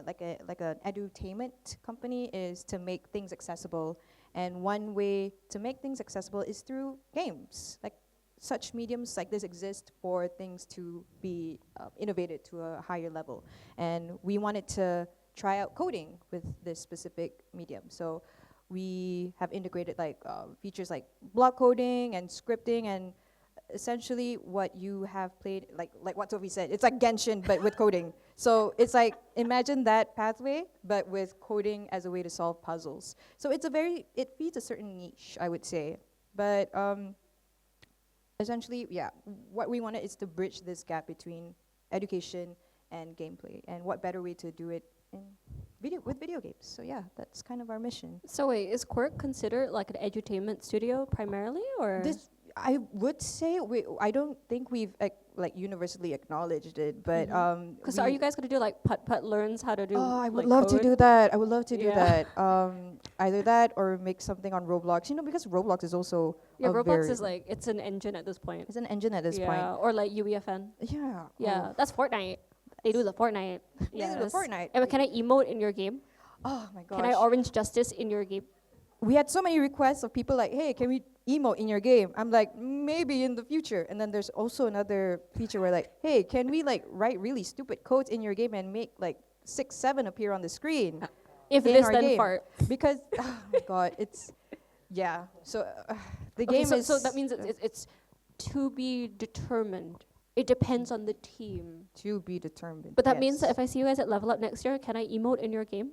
Speaker 2: like an edutainment company, is to make things accessible. And one way to make things accessible is through games. Like such mediums like this exist for things to be innovated to a higher level. And we wanted to try out coding with this specific medium. So we have integrated like features like block coding and scripting, and essentially what you have played, like what Sophie said, it's like Genshin but with coding. So it's like, imagine that pathway but with coding as a way to solve puzzles. So it feeds a certain niche, I would say. But essentially, yeah, what we wanted is to bridge this gap between education and gameplay, and what better way to do it with video games. So yeah, that's kind of our mission.
Speaker 1: So wait, is Quurk considered like an edutainment studio primarily, or?
Speaker 2: This, I would say, I don't think we've like universally acknowledged it, but
Speaker 1: Because are you guys gonna do like Putt learns how to do?
Speaker 2: Oh, I would
Speaker 1: like,
Speaker 2: love to
Speaker 1: code?
Speaker 2: do that. I would love to do
Speaker 1: Yeah.
Speaker 2: that. Either that or make something on Roblox. You know, because Roblox is also
Speaker 1: Yeah,
Speaker 2: a
Speaker 1: Roblox
Speaker 2: very,
Speaker 1: is like it's an engine at this point.
Speaker 2: it's an engine at this
Speaker 1: yeah,
Speaker 2: point.
Speaker 1: or like UEFN.
Speaker 2: Yeah.
Speaker 1: Yeah,
Speaker 2: Oh.
Speaker 1: that's Fortnite. They do the Fortnite.
Speaker 2: They do the
Speaker 1: Yes.
Speaker 2: Fortnite.
Speaker 1: And can I emote in your game?
Speaker 2: Oh my gosh.
Speaker 1: Can I Orange Justice in your game?
Speaker 2: We had so many requests of people like, hey, can we emote in your game? I'm like, maybe in the future. And then there's also another feature where like, hey, can we like write really stupid codes in your game and make like 6, 7 appear on the screen?
Speaker 1: If
Speaker 2: In
Speaker 1: this
Speaker 2: our
Speaker 1: then
Speaker 2: game.
Speaker 1: fart.
Speaker 2: Because, oh my god, it's, yeah. So the
Speaker 1: Okay,
Speaker 2: game
Speaker 1: so,
Speaker 2: is.
Speaker 1: so that means it's to be determined. It depends on the team.
Speaker 2: to be determined.
Speaker 1: But that means that
Speaker 2: yes.
Speaker 1: if I see you guys at Level Up next year, can I emote in your game?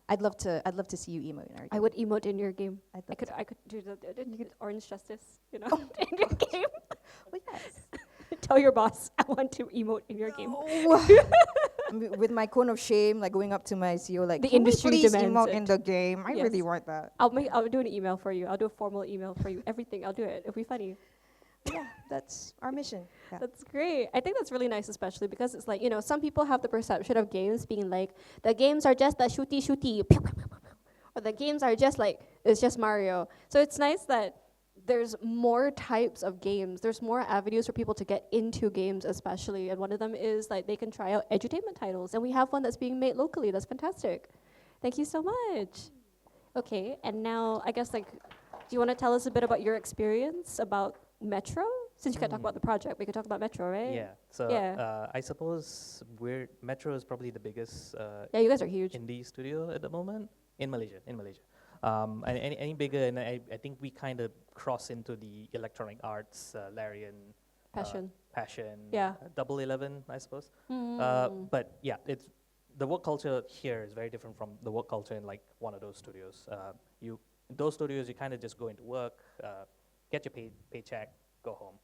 Speaker 2: I'd love to see you emote in our game.
Speaker 1: I would emote in your game.
Speaker 2: I'd
Speaker 1: I
Speaker 2: love
Speaker 1: could do the Orange Justice, you know,
Speaker 2: Oh.
Speaker 1: in your game.
Speaker 2: Well, yes.
Speaker 1: Tell your boss I want to emote in your game.
Speaker 2: With my cone of shame, like going up to my CEO, like,
Speaker 1: The
Speaker 2: can we
Speaker 1: industry
Speaker 2: please
Speaker 1: demands
Speaker 2: emote
Speaker 1: it."
Speaker 2: in the game? I
Speaker 1: Yes.
Speaker 2: really want that.
Speaker 1: I'll do an email for you. I'll do a formal email for you. Everything. I'll do it. It'll be funny.
Speaker 2: Yeah, that's our mission. Yeah.
Speaker 1: That's great. I think that's really nice, especially because it's like, you know, some people have the perception of games being like, the games are just the shooty, or the games are just like, it's just Mario. So it's nice that there's more types of games. There's more avenues for people to get into games, especially. And one of them is like they can try out edutainment titles. And we have one that's being made locally. That's fantastic. Thank you so much. Okay, and now I guess like, do you want to tell us a bit about your experience about Metro? Since you can't talk about the project, we could talk about Metro, right?
Speaker 4: Yeah. So
Speaker 1: Yeah.
Speaker 4: I suppose Metro is probably the biggest
Speaker 1: Yeah, you guys are huge.
Speaker 4: indie studio at the moment in Malaysia. And any bigger, and I think we kind of cross into the electronic arts, Larian,
Speaker 1: Passion.
Speaker 4: Passion,
Speaker 1: Yeah.
Speaker 4: Double 11, I suppose.
Speaker 1: Mm.
Speaker 4: But yeah, it's the work culture here is very different from the work culture in like one of those studios. Those studios, you kind of just go into work, get your paycheck, go home.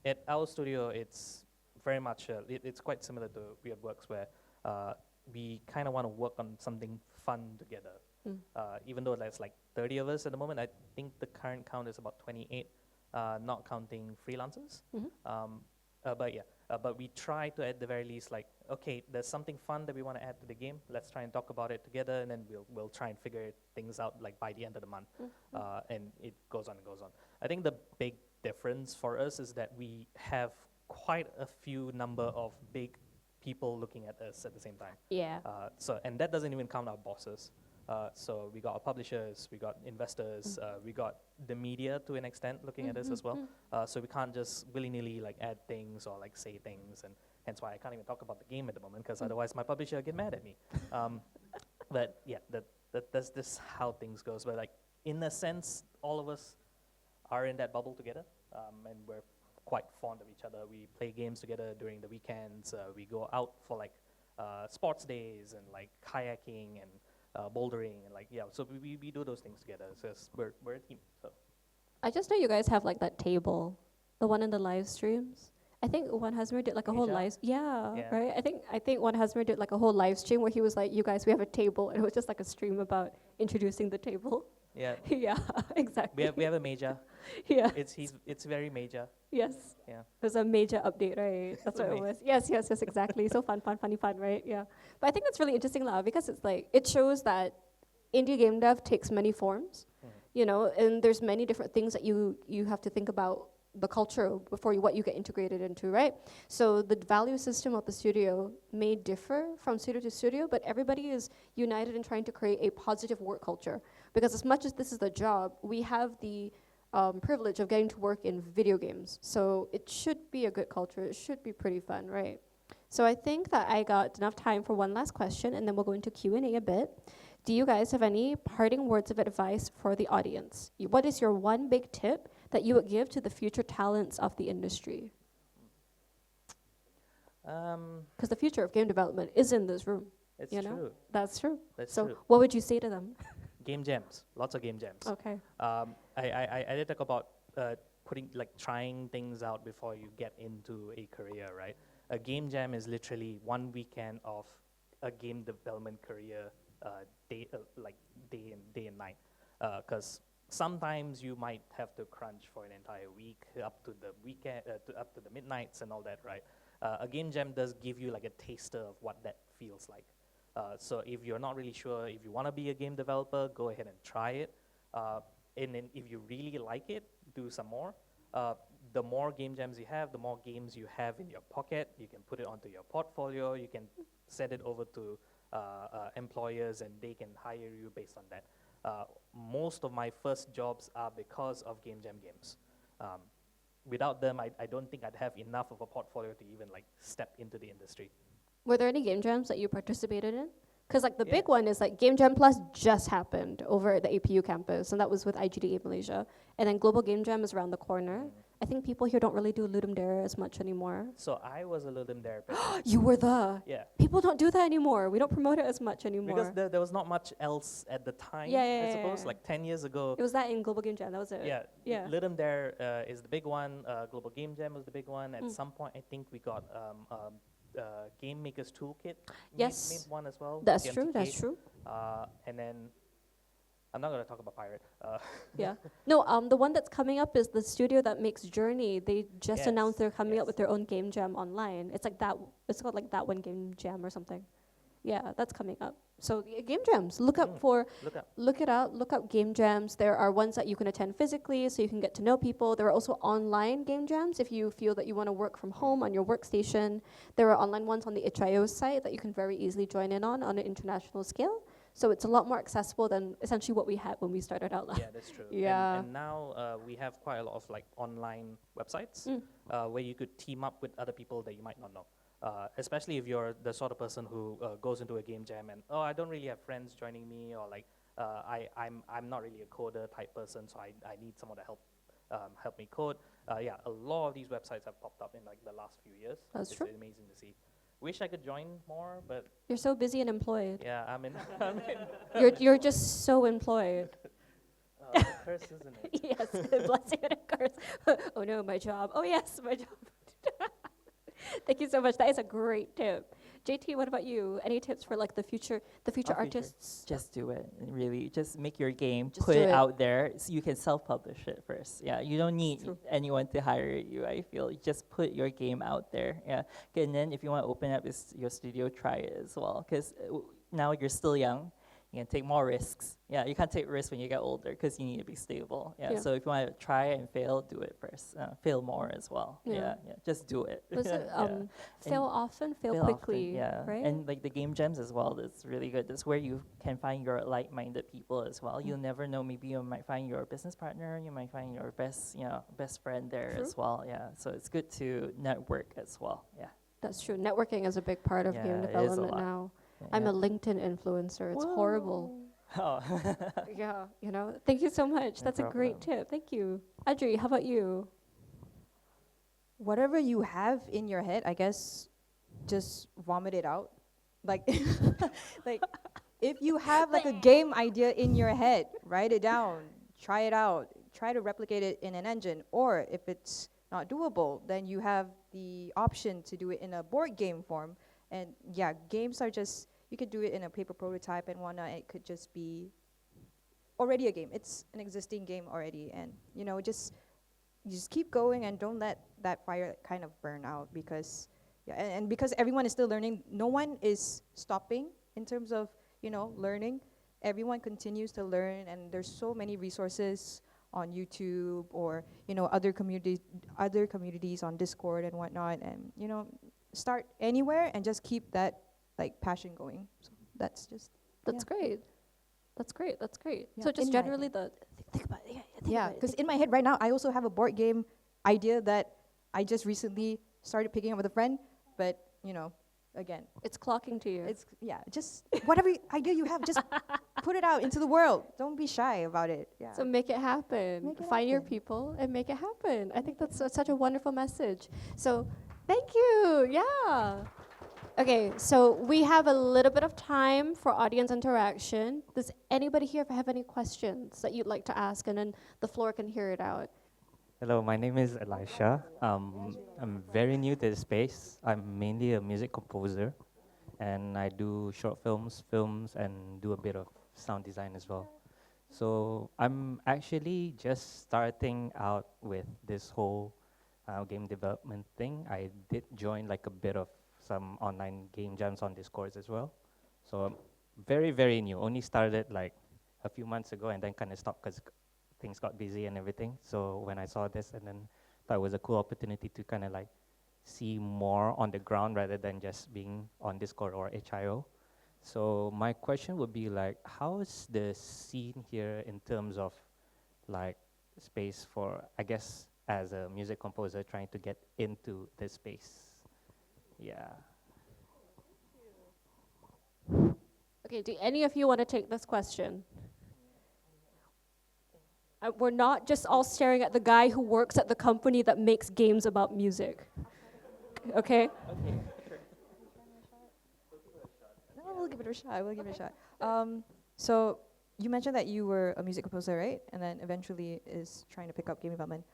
Speaker 4: At our studio, it's very much it's quite similar to Weyrdworks, where we kind of want to work on something fun together.
Speaker 1: Mm.
Speaker 4: Even though there's like 30 of us at the moment, I think the current count is about 28, not counting freelancers.
Speaker 1: Mhm.
Speaker 4: But we try to at the very least like, okay, there's something fun that we want to add to the game. Let's try and talk about it together, and then we'll try and figure things out like by the end of the month, and it goes on and goes on. I think the big difference for us is that we have quite a few number of big people looking at us at the same time.
Speaker 1: Yeah.
Speaker 4: And that doesn't even count our bosses. So we got our publishers, we got investors, we got the media to an extent looking at us as well. So we can't just willy-nilly like add things or like say things, and hence why I can't even talk about the game at the moment, because otherwise my publisher will get mad at me. But yeah, that's just how things goes. But like in a sense, all of us are in that bubble together, and we're quite fond of each other. We play games together during the weekends. We go out for like sports days and like kayaking and bouldering and like, yeah, so we do those things together. So we're a team. So
Speaker 1: I just know you guys have like that table, the one in the live streams. I think One Hasmer did like a whole
Speaker 4: Asia?
Speaker 1: live, yeah,
Speaker 4: Yeah.
Speaker 1: right. I think One Hasmer did like a whole live stream where he was like, "You guys, we have a table," and it was just like a stream about introducing the table.
Speaker 4: Yeah.
Speaker 1: Yeah, exactly.
Speaker 4: We have a major.
Speaker 1: Yeah.
Speaker 4: It's very major.
Speaker 1: Yes.
Speaker 4: Yeah.
Speaker 1: It was a major update, right? That's what it was. Yes, yes, yes, exactly. So fun, right? Yeah. But I think that's really interesting, lah, because it's like it shows that indie game dev takes many forms, and there's many different things that you have to think about the culture before what you get integrated into, right? So the value system of the studio may differ from studio to studio, but everybody is united in trying to create a positive work culture. Because as much as this is the job, we have the privilege of getting to work in video games. So it should be a good culture. It should be pretty fun, right? So I think that I got enough time for one last question, and then we'll go into Q&A a bit. Do you guys have any parting words of advice for the audience? What is your one big tip that you would give to the future talents of the industry? Because the future of game development is in this room.
Speaker 4: It's
Speaker 1: you know?
Speaker 4: true.
Speaker 1: That's true.
Speaker 4: That's
Speaker 1: So
Speaker 4: true.
Speaker 1: what would you say to them?
Speaker 4: Game jams. Lots of game jams.
Speaker 1: Okay.
Speaker 4: I did talk about trying things out before you get into a career, right? A game jam is literally 1 weekend of a game development career, day and night. Because sometimes you might have to crunch for an entire week up to the weekend, up to the midnights and all that, right? A game jam does give you like a taster of what that feels like. So if you're not really sure if you want to be a game developer, go ahead and try it. And then if you really like it, do some more. The more game jams you have, the more games you have in your pocket. You can put it onto your portfolio. You can send it over to employers, and they can hire you based on that. Most of my first jobs are because of game jam games. Without them, I don't think I'd have enough of a portfolio to even like step into the industry.
Speaker 1: Were there any game jams that you participated in? Because like the
Speaker 4: Yeah.
Speaker 1: big one is like Game Jam Plus just happened over at the APU campus, and that was with IGDA Malaysia. And then Global Game Jam is around the corner. I think people here don't really do Ludum Dare as much anymore.
Speaker 4: So I was a Ludum Dare.
Speaker 1: You were the.
Speaker 4: Yeah.
Speaker 1: People don't do that anymore. We don't promote it as much anymore.
Speaker 4: Because there was not much else at the time,
Speaker 1: Yeah,
Speaker 4: I suppose.
Speaker 1: yeah.
Speaker 4: Like 10 years ago.
Speaker 1: It was that in Global Game Jam. That was it. Yeah.
Speaker 4: Ludum Dare is the big one. Global Game Jam was the big one. At some point, I think we got Game Maker's Toolkit.
Speaker 1: Yes.
Speaker 4: Made one as well.
Speaker 1: That's
Speaker 4: the
Speaker 1: true.
Speaker 4: MTK.
Speaker 1: That's true.
Speaker 4: And then I'm not going to talk about Pirate.
Speaker 1: Yeah. No, the one that's coming up is the studio that makes Journey. They just
Speaker 4: Yes,
Speaker 1: announced they're coming up
Speaker 4: yes.
Speaker 1: with their own game jam online. It's like that. It's called like That One Game Jam or something. Yeah, that's coming up. So game jams. Look up for.
Speaker 4: Look up.
Speaker 1: Look it up. Look up game jams. There are ones that you can attend physically, so you can get to know people. There are also online game jams if you feel that you want to work from home on your workstation. There are online ones on the itch.io site that you can very easily join in on an international scale. So it's a lot more accessible than essentially what we had when we started out.
Speaker 4: Yeah, that's true.
Speaker 1: Yeah.
Speaker 4: And now we have quite a lot of like online websites where you could team up with other people that you might not know. Especially if you're the sort of person who goes into a game jam and I don't really have friends joining me, or like I'm not really a coder type person, so I need someone to help me code. Yeah, a lot of these websites have popped up in like the last few years.
Speaker 1: That's
Speaker 4: It's
Speaker 1: true.
Speaker 4: amazing to see. Wish I could join more, but
Speaker 1: You're so busy and employed.
Speaker 4: yeah, I'm in.
Speaker 1: You're just so employed.
Speaker 4: Curse, isn't it?
Speaker 1: Yes, blessing and a curse. Oh no, my job. Oh yes, my job. Thank you so much. That is a great tip. JT, what about you? Any tips for like the future artists?
Speaker 3: Just do it. Really, just make your game,
Speaker 1: Just
Speaker 3: put
Speaker 1: do
Speaker 3: it
Speaker 1: it.
Speaker 3: out there, so you can self-publish it first. Yeah, you don't need
Speaker 1: True.
Speaker 3: anyone to hire you. I feel just put your game out there. Yeah, and then if you want to open up your studio, try it as well. Because now you're still young, you can take more risks. Yeah, you can't take risks when you get older because you need to be stable. Yeah,
Speaker 1: Yeah.
Speaker 3: so if you want to try it and fail, do it first. Fail more as well.
Speaker 1: Yeah.
Speaker 3: Yeah, just do it.
Speaker 1: Was it
Speaker 3: Yeah.
Speaker 1: fail often, fail
Speaker 3: Fail
Speaker 1: quickly?
Speaker 3: often, yeah.
Speaker 1: Right?
Speaker 3: And like the game jams as well, that's really good. That's where you can find your like-minded people as well. You'll never know, maybe you might find your business partner, you might find your best friend there
Speaker 1: True.
Speaker 3: as well. Yeah, so it's good to network as well. Yeah.
Speaker 1: That's true. Networking is a big part of
Speaker 3: Yeah,
Speaker 1: game
Speaker 3: it is a
Speaker 1: development
Speaker 3: lot.
Speaker 1: now.
Speaker 3: Yeah,
Speaker 1: I'm
Speaker 3: yeah.
Speaker 1: a LinkedIn influencer. It's horrible.
Speaker 3: Oh.
Speaker 1: Yeah, Thank you so much.
Speaker 3: No
Speaker 1: That's a great
Speaker 3: problem.
Speaker 1: tip. Thank you. Adri, how about you?
Speaker 2: Whatever you have in your head, I guess, just vomit it out. Like, like if you have like a game idea in your head, write it down, try it out, try to replicate it in an engine. Or if it's not doable, then you have the option to do it in a board game form. And yeah, games are just, you could do it in a paper prototype and whatnot. It could just be already a game. It's an existing game already. And, you know, you just keep going and don't let that fire kind of burn out, because, yeah, and because everyone is still learning, no one is stopping in terms of, you know, learning. Everyone continues to learn, and there's so many resources on YouTube, or, you know, other communities on Discord and whatnot. And, you know, start anywhere and just keep that like passion going. So that's just,
Speaker 1: That's great. That's great. That's great.
Speaker 2: Yeah,
Speaker 1: So just
Speaker 2: in my
Speaker 1: generally the think about it.
Speaker 2: yeah, because in my head right now, I also have a board game idea that I just recently started picking up with a friend. But, you know, again,
Speaker 1: it's clocking to you.
Speaker 2: it's, yeah, just whatever idea you have, just put it out into the world. Don't be shy about it. Yeah.
Speaker 1: So make it happen.
Speaker 2: Make it
Speaker 1: Find your
Speaker 2: happen.
Speaker 1: people and make it happen. I think that's such a wonderful message. So thank you. Yeah. Okay, so we have a little bit of time for audience interaction. Does anybody here have any questions that you'd like to ask, and then the floor can hear it out?
Speaker 5: Hello, my name is Elisha. I'm very new to the space. I'm mainly a music composer, and I do short films, and do a bit of sound design as well. So I'm actually just starting out with this whole game development thing. I did join like a bit of some online game jams on Discords as well. So I'm very, very new. Only started like a few months ago, and then kind of stopped because things got busy and everything. So when I saw this, and then thought it was a cool opportunity to kind of like see more on the ground rather than just being on Discord or HIO. So my question would be like, how is the scene here in terms of like space for, I guess, as a music composer trying to get into this space? Yeah.
Speaker 1: Okay, do any of you want to take this question? We're not just all staring at the guy who works at the company that makes games about music. Okay?
Speaker 2: No, we'll give it a shot. We'll give it a shot. So you mentioned that you were a music composer, right? And then eventually is trying to pick up game development.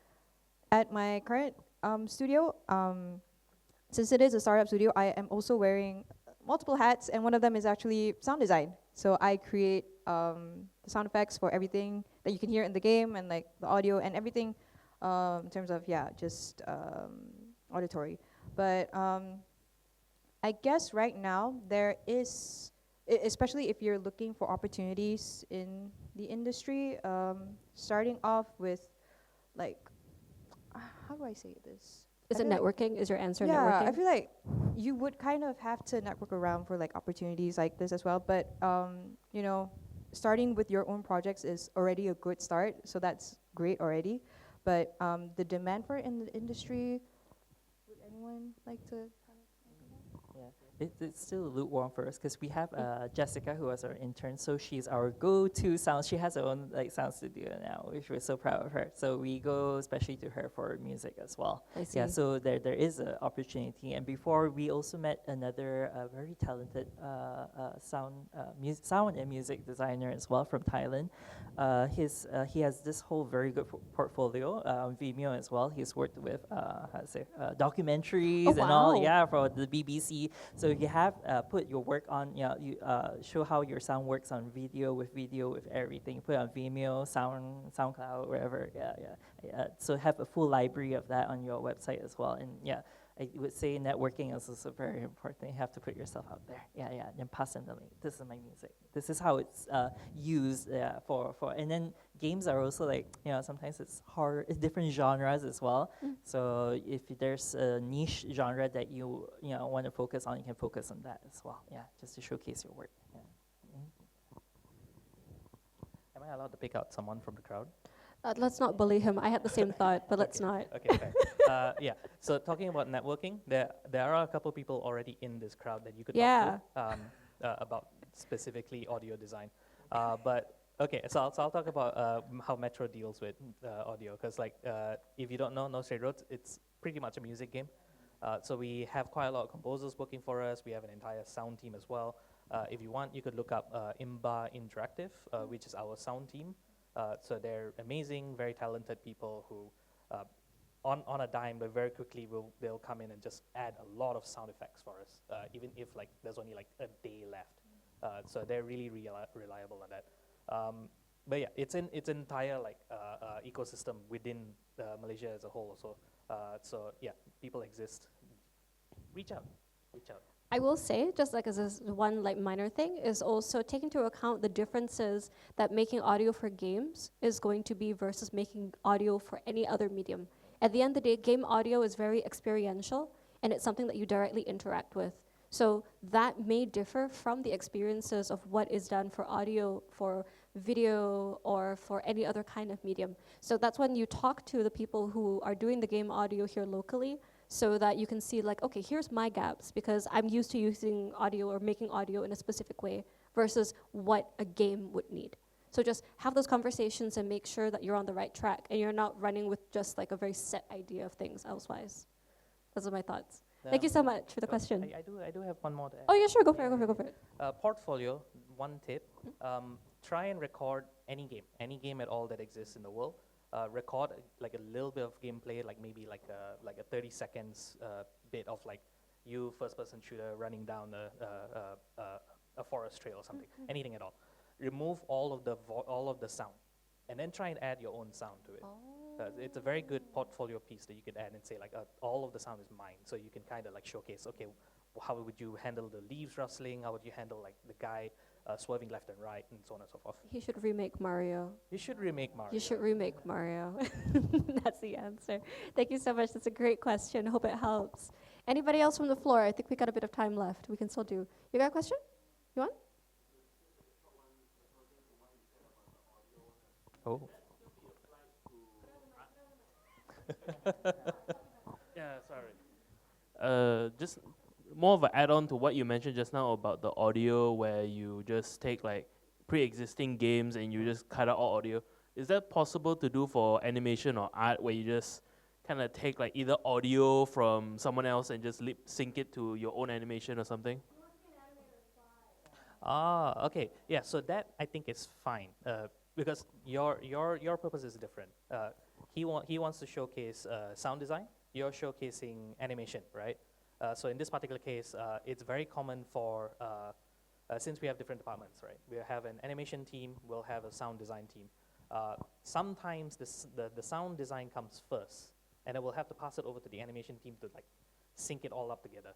Speaker 2: At my current studio, since it is a startup studio, I am also wearing multiple hats, and one of them is actually sound design. So I create the sound effects for everything that you can hear in the game, and like the audio and everything, in terms of, yeah, just auditory. But I guess right now there is, especially if you're looking for opportunities in the industry, starting off with like, how do I say this?
Speaker 1: Is it networking? Is your answer
Speaker 2: Yeah,
Speaker 1: networking?
Speaker 2: I feel like you would kind of have to network around for like opportunities like this as well. But you know, starting with your own projects is already a good start, so that's great already. But the demand for it in the industry, would anyone like to?
Speaker 3: Yeah, it's still lukewarm for us because we have Jessica, who was our intern, so she's our go-to sound. She has her own like sound studio now, which we're so proud of her. So we go especially to her for music as well.
Speaker 1: I see.
Speaker 3: Yeah, so there is an opportunity. And before, we also met another very talented sound and music designer as well from Thailand. He has this whole very good portfolio on Vimeo as well. He's worked with documentaries and all,
Speaker 1: wow.
Speaker 3: yeah, for the BBC. So you have put your work on, you show how your sound works on video with everything. Put it on Vimeo, SoundCloud, wherever. Yeah. So have a full library of that on your website as well. And yeah, I would say networking is also very important. You have to put yourself out there. Yeah. And pass them the link. This is my music. This is how it's used for. And then games are also like, sometimes it's hard, it's different genres as well. So if there's a niche genre that you want to focus on, you can focus on that as well. Yeah, just to showcase your work. Yeah.
Speaker 4: Am I allowed to pick out someone from the crowd?
Speaker 1: Let's not bully him. I had the same thought, but let's not.
Speaker 4: Okay, fair. Yeah. So talking about networking, there are a couple people already in this crowd that you could talk to about specifically audio design. But okay, so I'll talk about how Metro deals with audio, because like if you don't know No Straight Roads, it's pretty much a music game. So we have quite a lot of composers working for us. We have an entire sound team as well. If you want, you could look up Imba Interactive, which is our sound team. So they're amazing, very talented people who on a dime, but very quickly they'll come in and just add a lot of sound effects for us, even if like there's only like a day left. So they're really reliable on that. But yeah, it's entire like ecosystem within Malaysia as a whole. So yeah, people exist. Reach out.
Speaker 1: I will say, just like as one like minor thing, is also take into account the differences that making audio for games is going to be versus making audio for any other medium. At the end of the day, game audio is very experiential, and it's something that you directly interact with. So that may differ from the experiences of what is done for audio, for video, or for any other kind of medium. So that's when you talk to the people who are doing the game audio here locally, so that you can see like, okay, here's my gaps, because I'm used to using audio or making audio in a specific way versus what a game would need. So just have those conversations and make sure that you're on the right track and you're not running with just like a very set idea of things elsewise. Those are my thoughts. Thank you so much for the question.
Speaker 4: I do have one more to add.
Speaker 1: Oh yeah, sure, go for it.
Speaker 4: Portfolio, one tip, try and record any game at all that exists in the world. Record like a little bit of gameplay, like maybe like a 30 seconds bit of like you first-person shooter running down a forest trail or something, anything at all. Remove all of the sound, and then try and add your own sound to it. It's a very good portfolio piece that you could add and say like all of the sound is mine, so you can kind of like showcase, okay, how would you handle the leaves rustling, how would you handle like the guy swerving left and right, and so on and so forth.
Speaker 1: He should remake Mario.
Speaker 4: You should remake Mario.
Speaker 1: You should remake Mario. That's the answer. Thank you so much. That's a great question. Hope it helps. Anybody else from the floor? I think we got a bit of time left. We can still do. You got a question? You want?
Speaker 4: Oh.
Speaker 6: Yeah, sorry. Just more of an add-on to what you mentioned just now about the audio, where you just take like pre-existing games and you just cut out all audio. Is that possible to do for animation or art, where you just kind of take like either audio from someone else and just lip sync it to your own animation or something?
Speaker 4: Okay. Yeah, so that I think is fine, because your purpose is different. He wants to showcase sound design. You're showcasing animation, right? So in this particular case, it's very common for, since we have different departments, right? We have an animation team, we'll have a sound design team. Sometimes the sound design comes first, and then we'll have to pass it over to the animation team to like sync it all up together.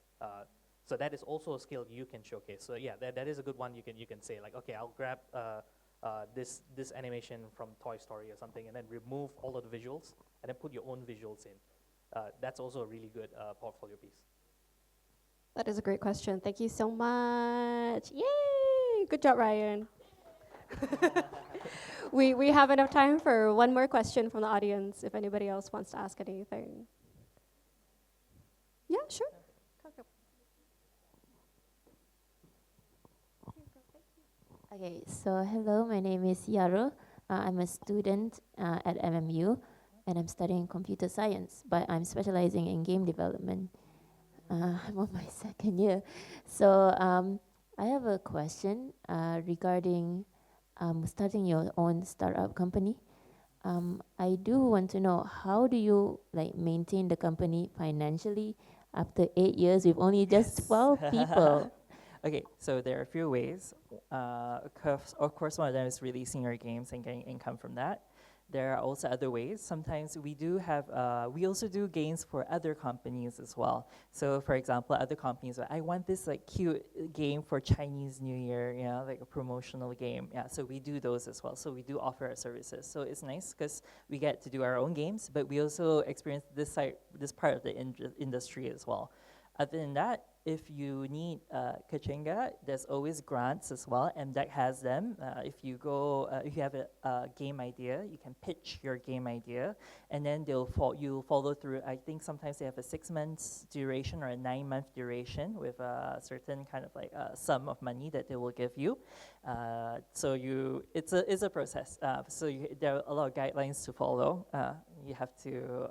Speaker 4: So that is also a skill you can showcase. So yeah, that is a good one. You can say like, okay, I'll grab this animation from Toy Story or something, and then remove all of the visuals, and then put your own visuals in. That's also a really good portfolio piece.
Speaker 1: That is a great question. Thank you so much. Yay! Good job, Ryan. We have enough time for one more question from the audience if anybody else wants to ask anything. Yeah, sure.
Speaker 7: Okay, so hello, my name is Yaro. I'm a student at MMU, and I'm studying computer science, but I'm specializing in game development. I'm on my second year. So I have a question regarding starting your own startup company. I do want to know, how do you like maintain the company financially after 8 years with only just 12 people?
Speaker 3: Okay, so there are a few ways. Of course, one of them is releasing our games and getting income from that. There are also other ways. Sometimes we do have, we also do games for other companies as well. So for example, other companies, I want this like cute game for Chinese New Year, you know, like a promotional game. Yeah, so we do those as well. So we do offer our services. So it's nice because we get to do our own games, but we also experience this part of the industry as well. Other than that, if you need kachenga, there's always grants as well. MDEC has them. If you have a game idea, you can pitch your game idea, and then you'll follow through. I think sometimes they have a 6 months duration or a 9-month duration with a certain kind of like sum of money that they will give you. It's a process. There are a lot of guidelines to follow. You have to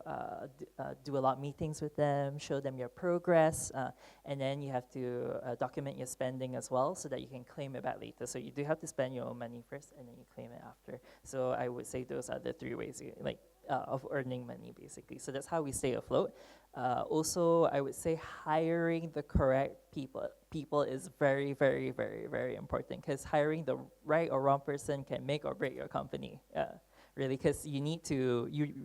Speaker 3: do a lot of meetings with them, show them your progress, and then you have to document your spending as well so that you can claim it back later. So you do have to spend your own money first and then you claim it after. So I would say those are the 3 ways. Like of earning money, basically. So that's how we stay afloat. Also, I would say hiring the correct people is very, very, very, very important, because hiring the right or wrong person can make or break your company. Really, because you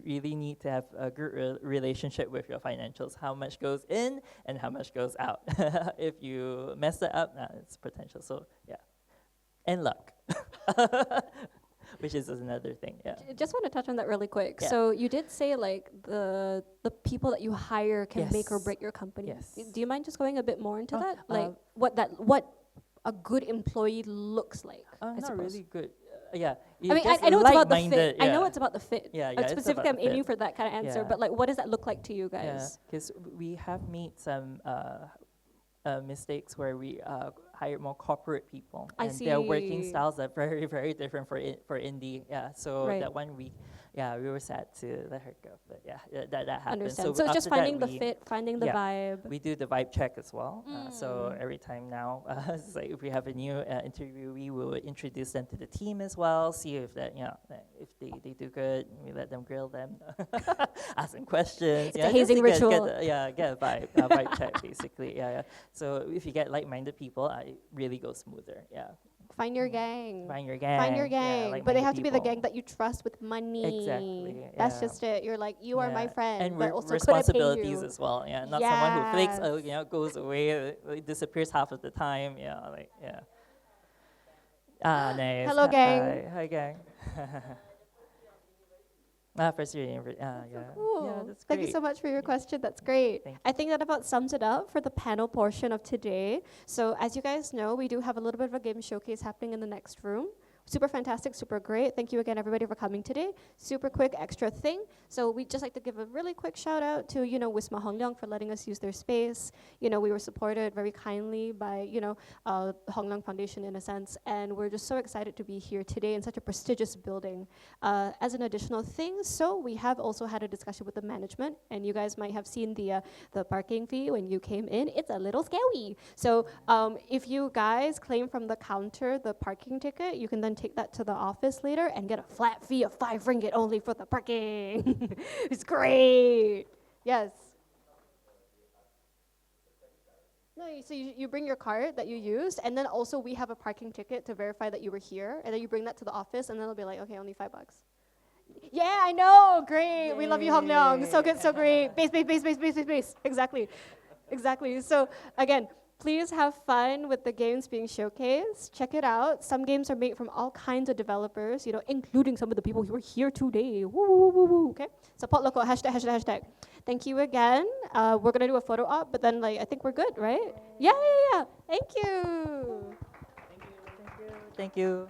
Speaker 3: really need to have a good relationship with your financials. How much goes in and how much goes out. If you mess it up, it's potential. So yeah, and luck, which is another thing. Yeah.
Speaker 1: Just want to touch on that really quick.
Speaker 3: Yeah.
Speaker 1: So you did say like the people that you hire can make or
Speaker 3: Yes.
Speaker 1: break your company.
Speaker 3: Yes.
Speaker 1: Do you mind just going a bit more into that?
Speaker 3: uh,
Speaker 1: Like what a good employee looks like. I
Speaker 3: Not
Speaker 1: suppose.
Speaker 3: really good. Yeah.
Speaker 1: I mean, I know it's about the fit.
Speaker 3: like-minded,
Speaker 1: I know
Speaker 3: yeah.
Speaker 1: it's about the fit.
Speaker 3: Yeah,
Speaker 1: Like
Speaker 3: yeah, it's
Speaker 1: specifically,
Speaker 3: about
Speaker 1: I'm
Speaker 3: the
Speaker 1: aiming
Speaker 3: fit.
Speaker 1: for that kind of answer.
Speaker 3: Yeah.
Speaker 1: But like, what does that look like to you
Speaker 3: Yeah,
Speaker 1: guys?
Speaker 3: because we have made some mistakes where we hired more corporate people,
Speaker 1: I
Speaker 3: and their working
Speaker 1: see.
Speaker 3: styles are very, very different for indie. Yeah, so
Speaker 1: Right.
Speaker 3: that one we were sad to let her go, but yeah, that happened.
Speaker 1: Understand. So it's just
Speaker 3: after that
Speaker 1: finding the
Speaker 3: we-
Speaker 1: fit, finding the
Speaker 3: yeah,
Speaker 1: vibe.
Speaker 3: We do the vibe check as well. So
Speaker 1: Mm.
Speaker 3: every time now, it's like if we have a new interviewee, we will introduce them to the team as well. See if that that if they do good, we let them grill them, ask them questions.
Speaker 1: It's a
Speaker 3: just
Speaker 1: hazing
Speaker 3: to get
Speaker 1: ritual.
Speaker 3: get a vibe check basically. Yeah. So if you get like-minded people, it really goes smoother. Yeah.
Speaker 1: Find your gang.
Speaker 3: Find your gang.
Speaker 1: Find your
Speaker 3: yeah,
Speaker 1: gang. But they
Speaker 3: like-minded
Speaker 1: have to be the gang
Speaker 3: people.
Speaker 1: that you trust with money.
Speaker 3: Exactly,
Speaker 1: That's
Speaker 3: yeah.
Speaker 1: just it. You're like, you are my
Speaker 3: Yeah,
Speaker 1: friend.
Speaker 3: and
Speaker 1: but also could I pay
Speaker 3: responsibilities
Speaker 1: you?
Speaker 3: as well. Yeah, not someone who flakes,
Speaker 1: Yes.
Speaker 3: goes away, disappears half of the time. Yeah. Nice.
Speaker 1: Hello, gang.
Speaker 3: Hi, gang. First year university. Yeah.
Speaker 1: Cool.
Speaker 3: Yeah, that's
Speaker 1: Thank you
Speaker 3: great.
Speaker 1: so much for your question. That's great.
Speaker 3: Thank
Speaker 1: I think that about sums it up for the panel portion of today. So as you guys know, we do have a little bit of a game showcase happening in the next room. Super fantastic, super great. Thank you again, everybody, for coming today. Super quick extra thing. So we'd just like to give a really quick shout out to, Wisma Hongleong for letting us use their space. We were supported very kindly by, Hongleong Foundation in a sense. And we're just so excited to be here today in such a prestigious building. As an additional thing, so we have also had a discussion with the management, and you guys might have seen the parking fee when you came in. It's a little scary. So if you guys claim from the counter the parking ticket, you can then take that to the office later and get a flat fee of 5 ringgit only for the parking. It's great. Yes. No, so you bring your card that you used, and then also we have a parking ticket to verify that you were here, and then you bring that to the office, and then it'll be like, okay, only $5. Yeah, I know. Great. We love you, Hong Leong. So good, so great. Base. Exactly. So again, please have fun with the games being showcased. Check it out. Some games are made from all kinds of developers, including some of the people who are here today. Woo. Okay? Support local. #. Thank you again. We're going to do a photo op, but then I think we're good, right? Yeah. Thank you.
Speaker 3: Thank you.